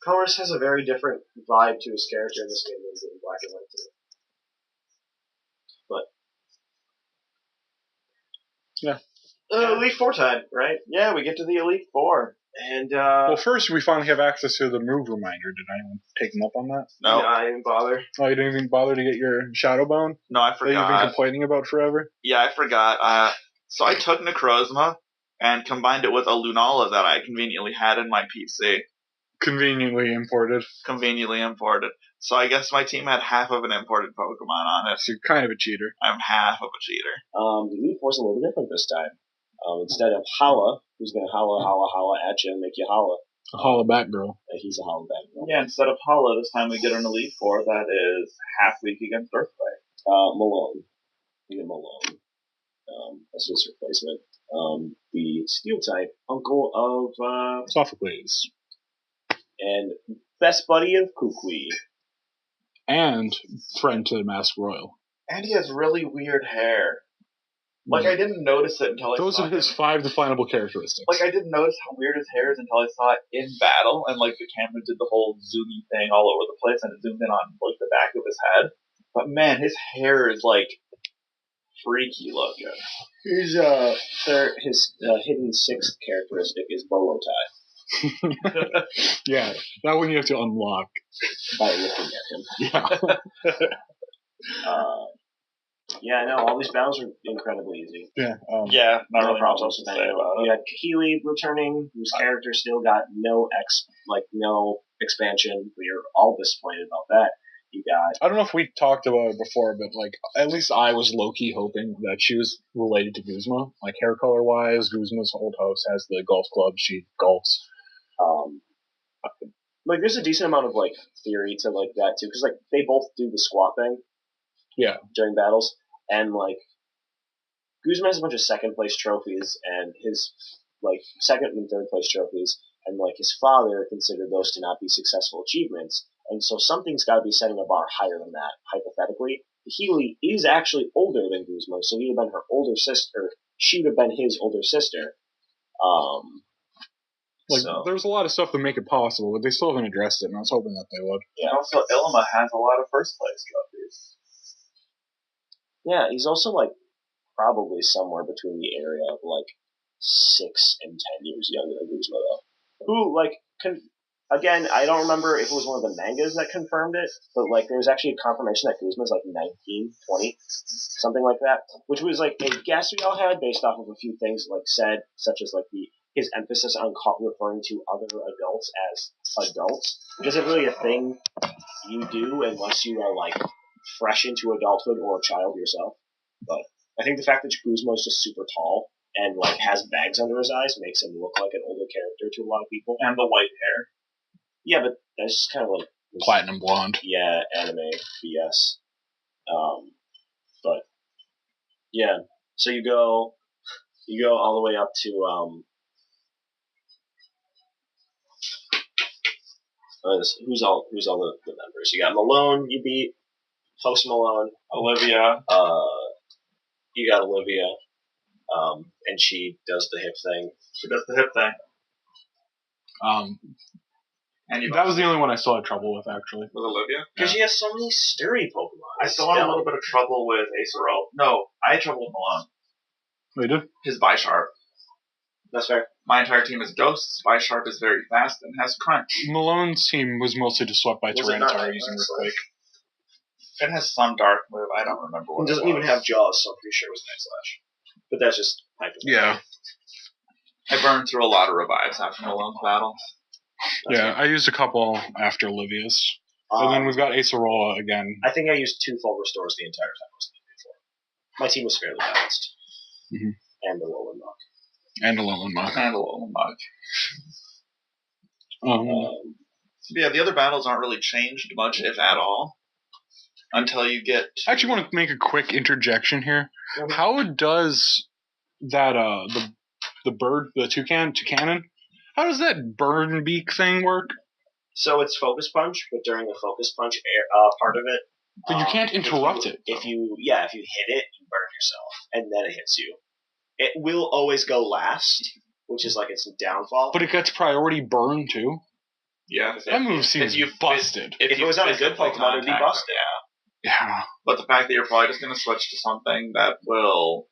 Colress has a very different vibe to his character in this game than in Black and White 2. Yeah. Elite Four time, right? Yeah, we get to the Elite Four. And, well, first we finally have access to the move reminder. Did anyone take them up on that? No. I didn't bother. Oh, you didn't even bother to get your Shadow Bone? No, I That forgot. you've been complaining about forever? Yeah, I forgot. So I took Necrozma and combined it with a Lunala that I conveniently had in my PC. Conveniently imported. Conveniently imported. So I guess my team had half of an imported Pokemon on it. So you're kind of a cheater. I'm half of a cheater. The Elite Four's a little different this time. Instead of Holla, who's going to holla at you and make you holla. A holla back girl. He's a holla back girl. Yeah, instead of Holla, this time we get an Elite Four that is half weak against Earthquake. Malone. You get Malone. That's his replacement. The Steel type, uncle of, Sophocles. and best buddy of Kukui. And friend to the Masked Royal. And he has really weird hair. Like, I didn't notice it until I Those saw are his it. 5 definable characteristics. Like, I didn't notice how weird his hair is until I saw it in battle, and, like, the camera did the whole zoomy thing all over the place, and it zoomed in on, like, the back of his head. But, man, his hair is, like, freaky looking. His hidden sixth characteristic is bolo tie. Yeah, that one you have to unlock. By looking at him. Yeah. Yeah, no, all these battles are incredibly easy. Yeah. Yeah, not No really much problems else to with say any of them. about You it. had Kahili returning, whose character still got no expansion. We are all disappointed about that. You got... I don't know if we talked about it before, but, like, at least I was low-key hoping that she was related to Guzma. Like, hair color-wise, Guzma's old house has the golf club. She golfs. Like, there's a decent amount of, like, theory to, like, that, too. Because, like, they both do the squat thing. Yeah. During battles. And, like, Guzma has a bunch of second-place trophies, and his, like, second and third-place trophies, and, like, his father considered those to not be successful achievements. And so something's got to be setting a bar higher than that, hypothetically. Healy is actually older than Guzma, so he'd have been her older sister. She would have been his older sister. So, there's a lot of stuff that make it possible, but they still haven't addressed it, and I was hoping that they would. yeah. And also, Ilma has a lot of first place trophies. Yeah, he's also, like, probably somewhere between the area of, like, 6 and 10 years younger than Guzma, though. Who, like, again, I don't remember if it was one of the mangas that confirmed it, but, like, there was actually a confirmation that Guzma's, like, 19, 20, something like that, which was, like, a guess we all had based off of a few things, like, said, such as, like, his emphasis on referring to other adults as adults, which isn't really a thing you do unless you are, like, fresh into adulthood or a child yourself. But I think the fact that Guzma is just super tall and, like, has bags under his eyes makes him look like an older character to a lot of people. And the white hair. Yeah, but that's just kind of like Platinum blonde. Yeah, anime BS. But yeah, so you go all the way up to who's all the members? You got Malone, you beat Post Malone, Olivia. You got Olivia, and she does the hip thing. She does the hip thing. And That was the only one I still had trouble with, actually. With Olivia? Because she has so many sturdy Pokemon. I still had a little bit of trouble with Acerol. No, I had trouble with Malone. They did? His Bisharp. That's fair. My entire team is Ghosts. Bisharp is very fast and has Crunch. Malone's team was mostly just swept by Was it not Tyranitar using Earthquake. It has some dark move. I don't remember what It doesn't even have Jaws, so I'm pretty sure it was Night Slash. But that's just hypothetical. Yeah. I burned through a lot of revives after Malone's battle. Yeah, I used a couple after Olivia's. And then we've got Acerola again. I think I used 2 full restores the entire time I was playing before. My team was fairly balanced. Mm-hmm. And the Alolan-Muk'd. And Alolan-Muk'd. And Alolan-Muk'd. Yeah, the other battles aren't really changed much, if at all, until you get... I actually want to make a quick interjection here. Mm-hmm. How does that, the bird, the toucanon, how does that burn beak thing work? So it's Focus Punch, but during the Focus Punch part of it... But you can't interrupt it. If you hit it, you burn yourself, and then it hits you. It will always go last, which is like its downfall. But it gets priority burn, too? Yeah. That move seems busted. If it was on a good Pokemon, it would be busted. Yeah. But the fact that you're probably just going to switch to something that will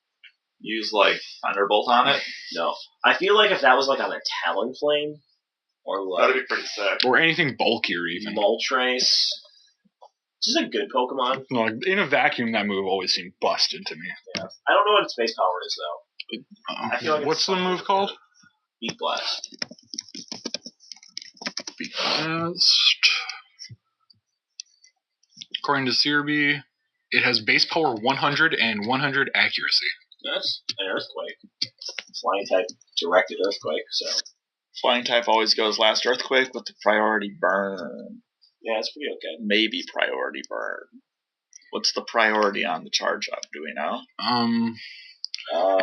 use, like, Thunderbolt on it? No. I feel like if that was, like, on a Talonflame, or, like... That'd be pretty sick. Or anything bulkier, even. Moltres. This is a good Pokemon. No, in a vacuum, that move always seemed busted to me. Yeah. I don't know what its base power is, though. I feel like what's the move called? Beat Blast. Beat Blast. According to Searby, it has base power 100 and 100 accuracy. That's an Earthquake. Flying type directed Earthquake, so... Flying type always goes last Earthquake with the priority burn. Yeah, it's pretty okay. Maybe priority burn. What's the priority on the charge up? Do we know?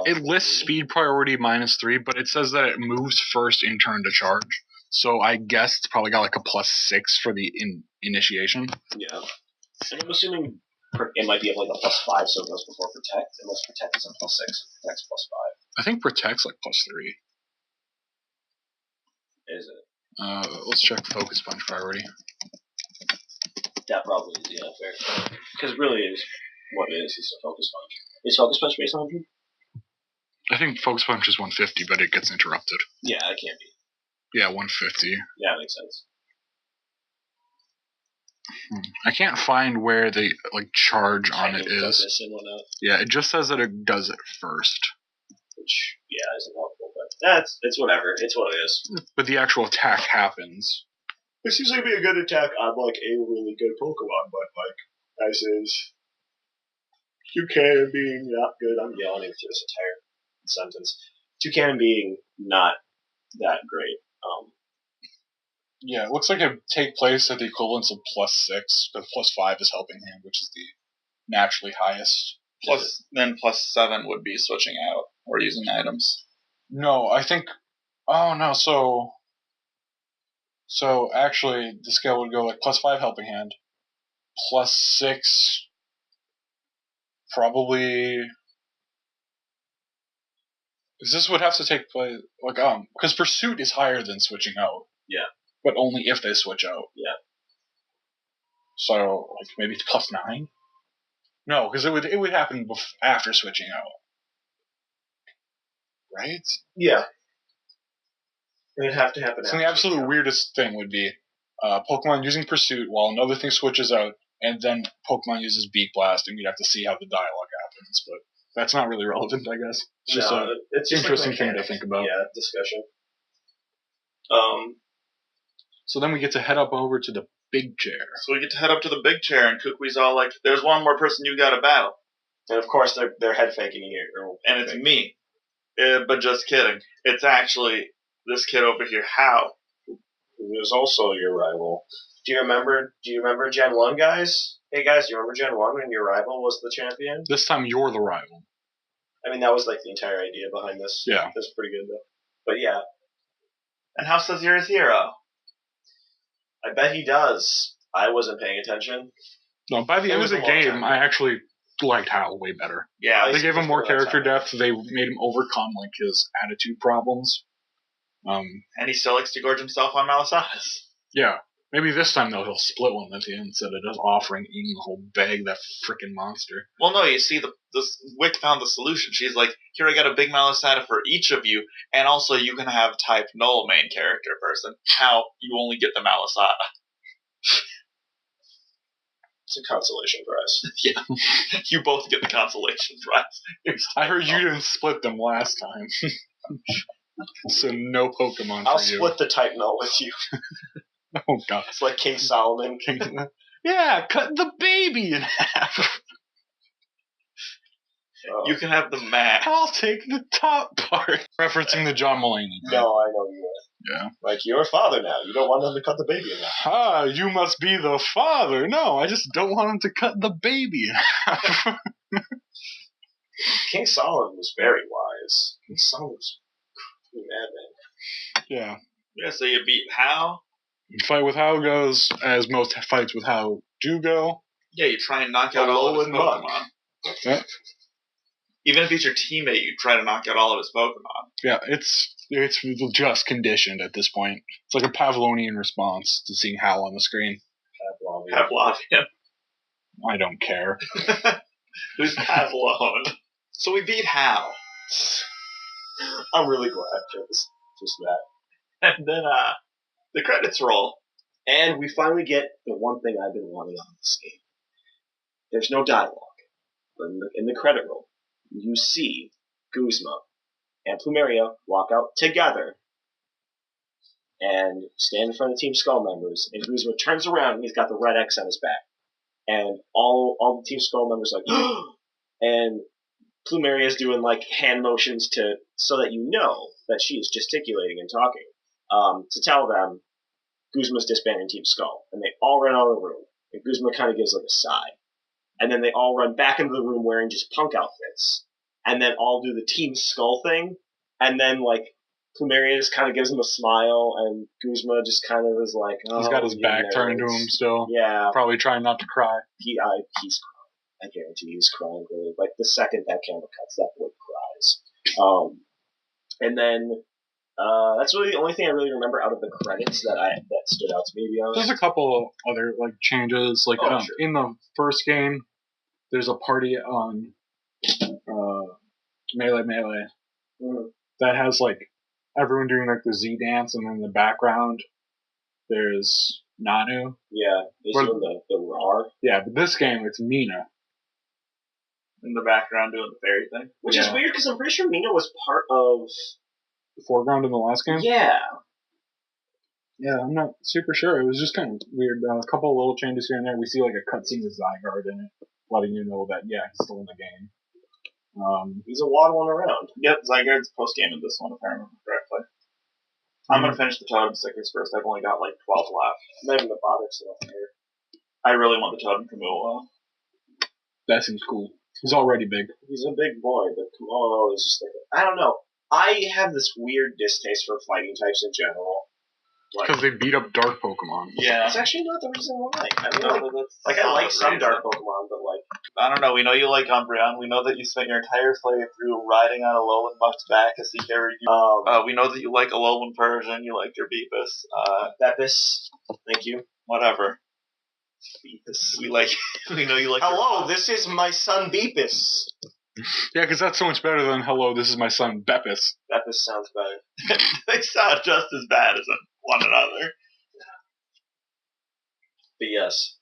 It lists speed priority -3, but it says that it moves first in turn to charge. So I guess it's probably got like a +6 for the initiation. Yeah. And I'm assuming it might be like a +5, so it goes before Protect. Unless Protect is on +6, Protect's +5. I think Protect's like +3. Is it? Let's check Focus Punch priority. That probably is, yeah, fair. Because really is what it is a Focus Punch. Is Focus Punch based on 100? I think Focus Punch is 150, but it gets interrupted. Yeah, it can't be. Yeah, 150. Yeah, that makes sense. I can't find where the charge on it is. Yeah, it just says that it does it first. Which, yeah, isn't helpful, but it's whatever. It's what it is. But the actual attack happens. It seems like be a good attack on, like, a really good Pokemon, but, like, as is, Toucanon being not good, I'm yawning through this entire sentence. Toucanon being not that great. Yeah, it looks like it take place at the equivalence of +6, but +5 is Helping Hand, which is the naturally highest. Then +7 would be switching out or using items. No, I think... Oh, no, So actually, the scale would go like +5 Helping Hand, +6, probably This would have to take place, because Pursuit is higher than switching out. Yeah. But only if they switch out. Yeah. So, maybe it's +9? No, because it would happen after switching out. Right? Yeah. It'd have to happen. So the absolute weirdest thing would be Pokemon using Pursuit while another thing switches out, and then Pokemon uses Beak Blast, and you'd have to see how the dialogue happens. But that's not really relevant, I guess. It's just it's just interesting thing to think about. Yeah, discussion. So then we get to head up over to the big chair. So we get to head up to the big chair, and Kukui's all like, "There's one more person you got to battle," and of course they're head faking here, and it's me. But just kidding. It's actually this kid over here, How, who is also your rival. Do you remember Gen 1, guys? Hey, guys, do you remember Gen 1 when your rival was the champion? This time you're the rival. I mean, that was the entire idea behind this. Yeah. That's pretty good, though. But yeah. And How says you're his hero. I bet he does. I wasn't paying attention. No, by the end of the game, I actually liked Hal way better. Yeah. They gave him more character depth. They made him overcome, his attitude problems. And he still likes to gorge himself on Malasadas. Yeah. Maybe this time, though, he'll split one at the end instead of just eating the whole bag of that frickin' monster. Well, no, you see, Wick found the solution. She's like, here, I got a big Malasada for each of you, and also you can have type null main character person. How you only get the Malasada. It's a consolation prize. Yeah. You both get the consolation prize. I heard you didn't split them last time. So no Pokemon I'll for you. split the type null with you. Oh, God. It's like King Solomon. Yeah, cut the baby in half. You can have the mat. I'll take the top part. Referencing the John Mulaney. Right? No, I know you are. Yeah. Like, you're a father now. You don't want him to cut the baby in half. Ah, you must be the father. No, I just don't want him to cut the baby in half. King Solomon was very wise. King Solomon was a madman. Yeah. Yeah, so you beat How. Fight with How goes as most fights with How do go. Yeah, you try and knock out all of his Alolan-Muk'd. Pokemon. Yeah. Even if he's your teammate, you try to knock out all of his Pokemon. Yeah, it's just conditioned at this point. It's like a Pavlovian response to seeing Hal on the screen. Pavlovian. I don't care. Who's Pavlov? So we beat Hal. I'm really glad for this. Just that. And then the credits roll. And we finally get the one thing I've been wanting on this game. There's no dialogue. But in the credit roll, you see Guzma and Plumeria walk out together and stand in front of Team Skull members, and Guzma turns around and he's got the red X on his back. And all the Team Skull members are like, and Plumeria's doing hand motions so that you know that she is gesticulating and talking to tell them Guzma's disbanding Team Skull. And they all run out of the room. And Guzma kind of gives a sigh. And then they all run back into the room wearing just punk outfits. And then all do the Team Skull thing. And then, Plumeria just kind of gives him a smile, and Guzma just kind of is like, oh, he's got his back turned to him still. Yeah. Probably trying not to cry. He's crying. I guarantee he's crying. Really. The second that camera cuts, that boy cries. And then that's really the only thing I really remember out of the credits that stood out to me, to be honest. There's a couple other changes. Sure. In the first game, there's a party on Melee that has everyone doing the Z dance, and then in the background there's Nanu. Yeah, he's doing the roar. Yeah, but this game it's Mina in the background doing the fairy thing, which is weird because I'm pretty sure Mina was part of the foreground in the last game. Yeah. Yeah, I'm not super sure. It was just kind of weird. A couple of little changes here and there. We see a cutscene with Zygarde in it, letting you know that he's still in the game. He's a waddling around. Yep, Zygarde's post-game in this one, if I remember correctly. I'm going to finish the Totem stickers first. I've only got 12 left. I'm not even going to bother sitting here. I really want the Totem Kamua. That seems cool. He's already big. He's a big boy, but Kamua is just I don't know. I have this weird distaste for fighting types in general. Because they beat up dark Pokemon. Yeah. That's actually not the reason why. I don't know. No, Like, I like some dark Pokemon, but like... I don't know. We know you like Umbreon. We know that you spent your entire playthrough riding on Alolan-Muk'd's back as he carried you. We know that you like Alolan Persian. You like your Beepus. Beppis. Thank you. Whatever. Beepus. We know you like... Hello, this is my son Beepus. Yeah, because that's so much better than hello, this is my son Beppis. Beppis sounds better. They sound just as bad as one another. But yes.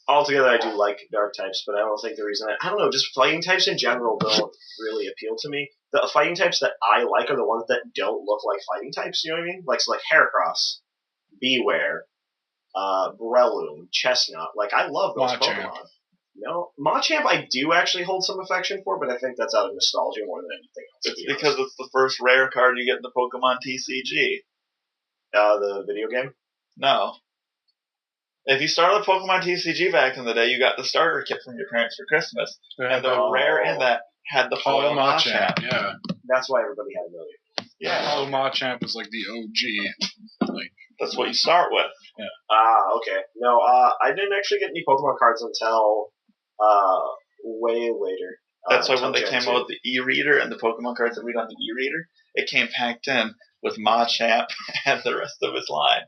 Altogether, I do like dark types, but I don't think the reason I don't know, just fighting types in general don't really appeal to me. The fighting types that I like are the ones that don't look like fighting types, you know what I mean? Like Heracross, Beware, Breloom, Chestnut. Like, I love those Machamp. Pokemon. No, Machamp I do actually hold some affection for, but I think that's out of nostalgia more than anything else. It's because it's the first rare card you get in the Pokemon TCG. The video game? No. If you started with Pokemon TCG back in the day, you got the starter kit from your parents for Christmas. And the rare in that had the foil Machamp. Yeah. That's why everybody had a million. Yeah. Hollow Machamp is like the OG. That's what you start with. Yeah. Okay. No, I didn't actually get any Pokemon cards until way later. That's why when they Gen came 2. out with the e-reader and the Pokemon cards that read on the e-reader, it came packed in with Machamp and the rest of his line.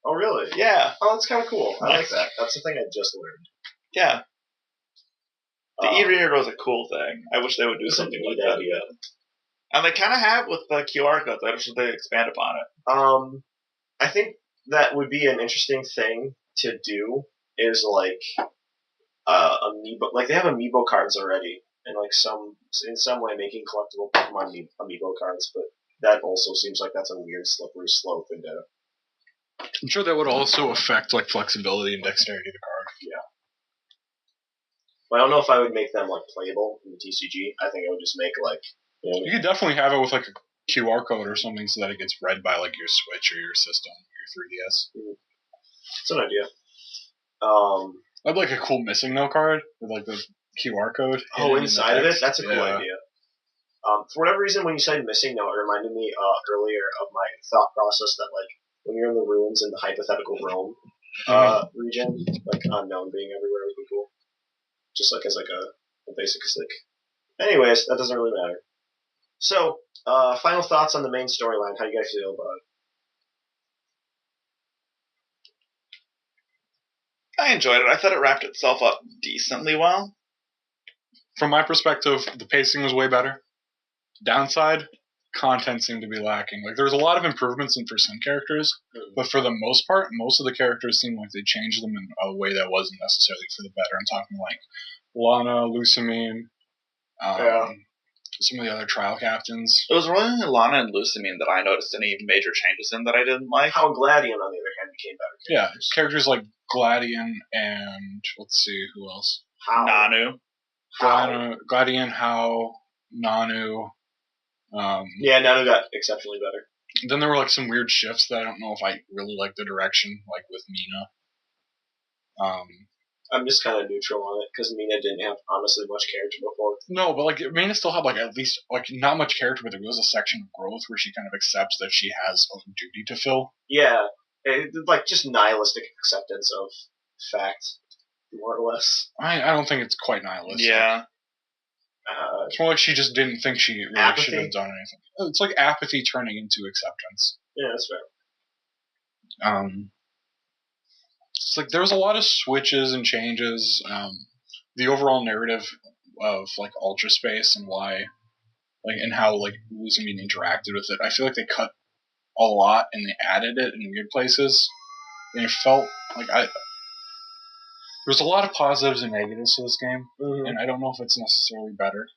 Oh, really? Yeah. Oh, that's kind of cool. I like Nice. that. That's the thing I just learned. Yeah. The e-reader was a cool thing. I wish they would do something like that again. And they kind of have with the QR codes. I wish they expand upon it. I think that would be an interesting thing to do. Is like amiibo. Like they have amiibo cards already, and like in some way making collectible Pokemon amiibo cards. But that also seems like that's a weird slippery slope into. I'm sure that would also affect like flexibility and dexterity of the card. Yeah. Well, I don't know if I would make them like playable in the TCG. I think I would just make like. You could definitely have it with like a QR code or something so that it gets read by like your Switch or your system, your 3DS. It's an idea. I'd like a cool missing no card with like the QR code. Inside of it? That's a cool idea. For whatever reason, when you said missing no, it reminded me earlier of my thought process that like when you're in the ruins in the hypothetical realm region, like unknown being everywhere would be cool. Just like as like a basic stick. Anyways, that doesn't really matter. So, final thoughts on the main storyline. How do you guys feel about it? I enjoyed it. I thought it wrapped itself up decently well. From my perspective, the pacing was way better. Downside, content seemed to be lacking. Like there was a lot of improvements for some characters, but for the most part, most of the characters seemed like they changed them in a way that wasn't necessarily for the better. I'm talking like Lana, Lusamine, some of the other trial captains. It was really only Lana and Lusamine that I noticed any major changes in that I didn't like. How Gladion, on the other hand, became better characters. Yeah, characters like Gladion and let's see who else. Nanu. Gladion, How, Nanu. Yeah, Nanu got exceptionally better. Then there were like some weird shifts that I don't know if I really like the direction, like with Mina. I'm just kind of neutral on it because Mina didn't have honestly much character before. No, but like Mina still had like at least like not much character, but there was a section of growth where she kind of accepts that she has a duty to fill. Yeah, like just nihilistic acceptance of fact, more or less. I don't think it's quite nihilistic. Yeah. It's more like she just didn't think she really should have done anything. It's like apathy turning into acceptance. Yeah, that's fair. It's like there was a lot of switches and changes. The overall narrative of like Ultra Space and why, like, and how like Lusamine interacted with it. I feel like they cut a lot and they added it in weird places, and it felt like there's a lot of positives and negatives to this game, and I don't know if it's necessarily better.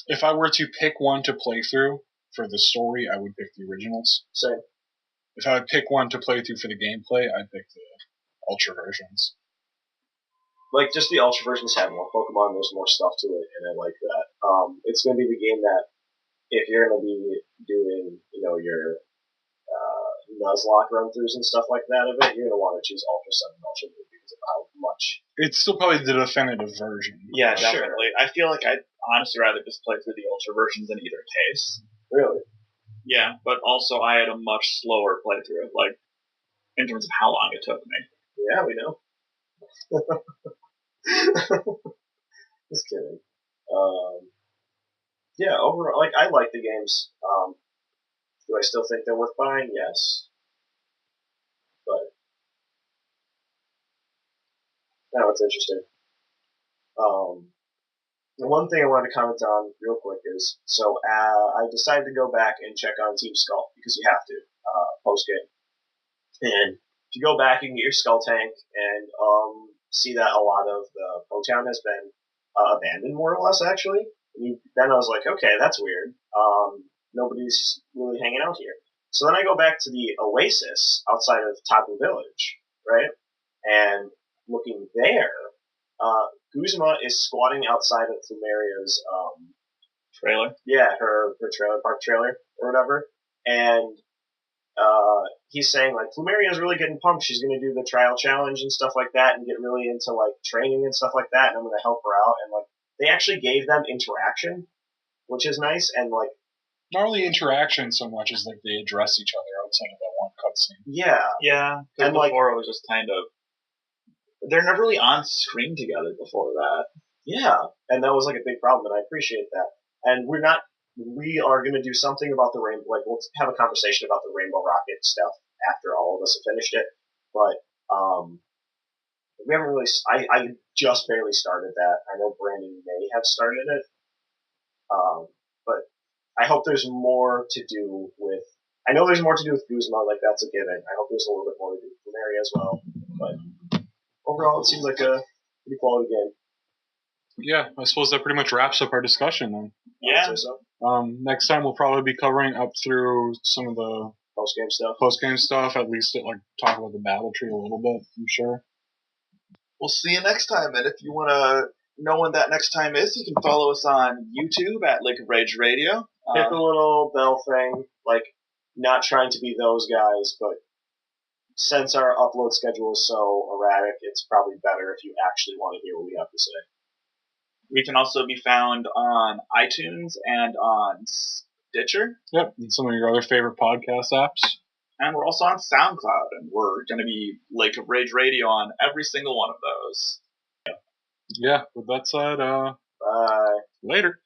If I were to pick one to play through for the story, I would pick the originals. Same. If I would pick one to play through for the gameplay, I'd pick the Ultra versions. Like, just the Ultra versions have more Pokemon, there's more stuff to it, and I like that. It's going to be the game that, if you're going to be doing, your Nuzlocke run-throughs and stuff like that of it, you're going to want to choose Ultra Sun and Ultra Blue because of how much. It's still probably the definitive version. Yeah, definitely. Sure. I feel like I'd honestly rather just play through the Ultra versions in either case. Really? Yeah, but also I had a much slower playthrough, like, in terms of how long it took me. Yeah, we know. Just kidding. Yeah, overall, like, I like the games. Do I still think they're worth buying? Yes. But, no, it's interesting. The one thing I wanted to comment on real quick is, so I decided to go back and check on Team Skull, because you have to, post-game. And if you go back, you can get your Skull Tank, and see that a lot of the Potown has been abandoned, more or less, actually. Then I was like, okay, that's weird. Nobody's really hanging out here. So then I go back to the Oasis outside of Tabu Village, right? And looking there, Guzma is squatting outside of Flumeria's Trailer? yeah, her trailer park trailer or whatever, and he's saying like Flumeria's really getting pumped. She's going to do the trial challenge and stuff like that, and get really into like training and stuff like that. And I'm going to help her out. And like they actually gave them interaction, which is nice. And like Not really interaction so much as like they address each other outside of that one cutscene. yeah, Yeah, And, because before it was just kind of... They're never really on screen together before that. yeah, and that was like a big problem, and I appreciate that. And we are going to do something about the rainbow. Like we'll have a conversation about the Rainbow Rocket stuff after all of us have finished it. But we haven't really. I just barely started that. I know Brandon may have started it, but I hope there's more to do with. I know there's more to do with Guzma, like that's a given. I hope there's a little bit more to do with Mary as well. But overall, it seems like a pretty quality game. Yeah, I suppose that pretty much wraps up our discussion then. I would say so. Next time we'll probably be covering up through some of the Post game stuff. at least like talk about the battle tree a little bit, I'm sure. We'll see you next time, and if you want to know when that next time is, you can follow us on YouTube at Lake of Rage Radio. Hit the little bell thing. Like, not trying to be those guys, but since our upload schedule is so erratic, it's probably better if you actually want to hear what we have to say. We can also be found on iTunes and on Stitcher. Yep, and some of your other favorite podcast apps. And we're also on SoundCloud, and we're going to be Lake of Rage Radio on every single one of those. Yeah, with that said, Bye. later.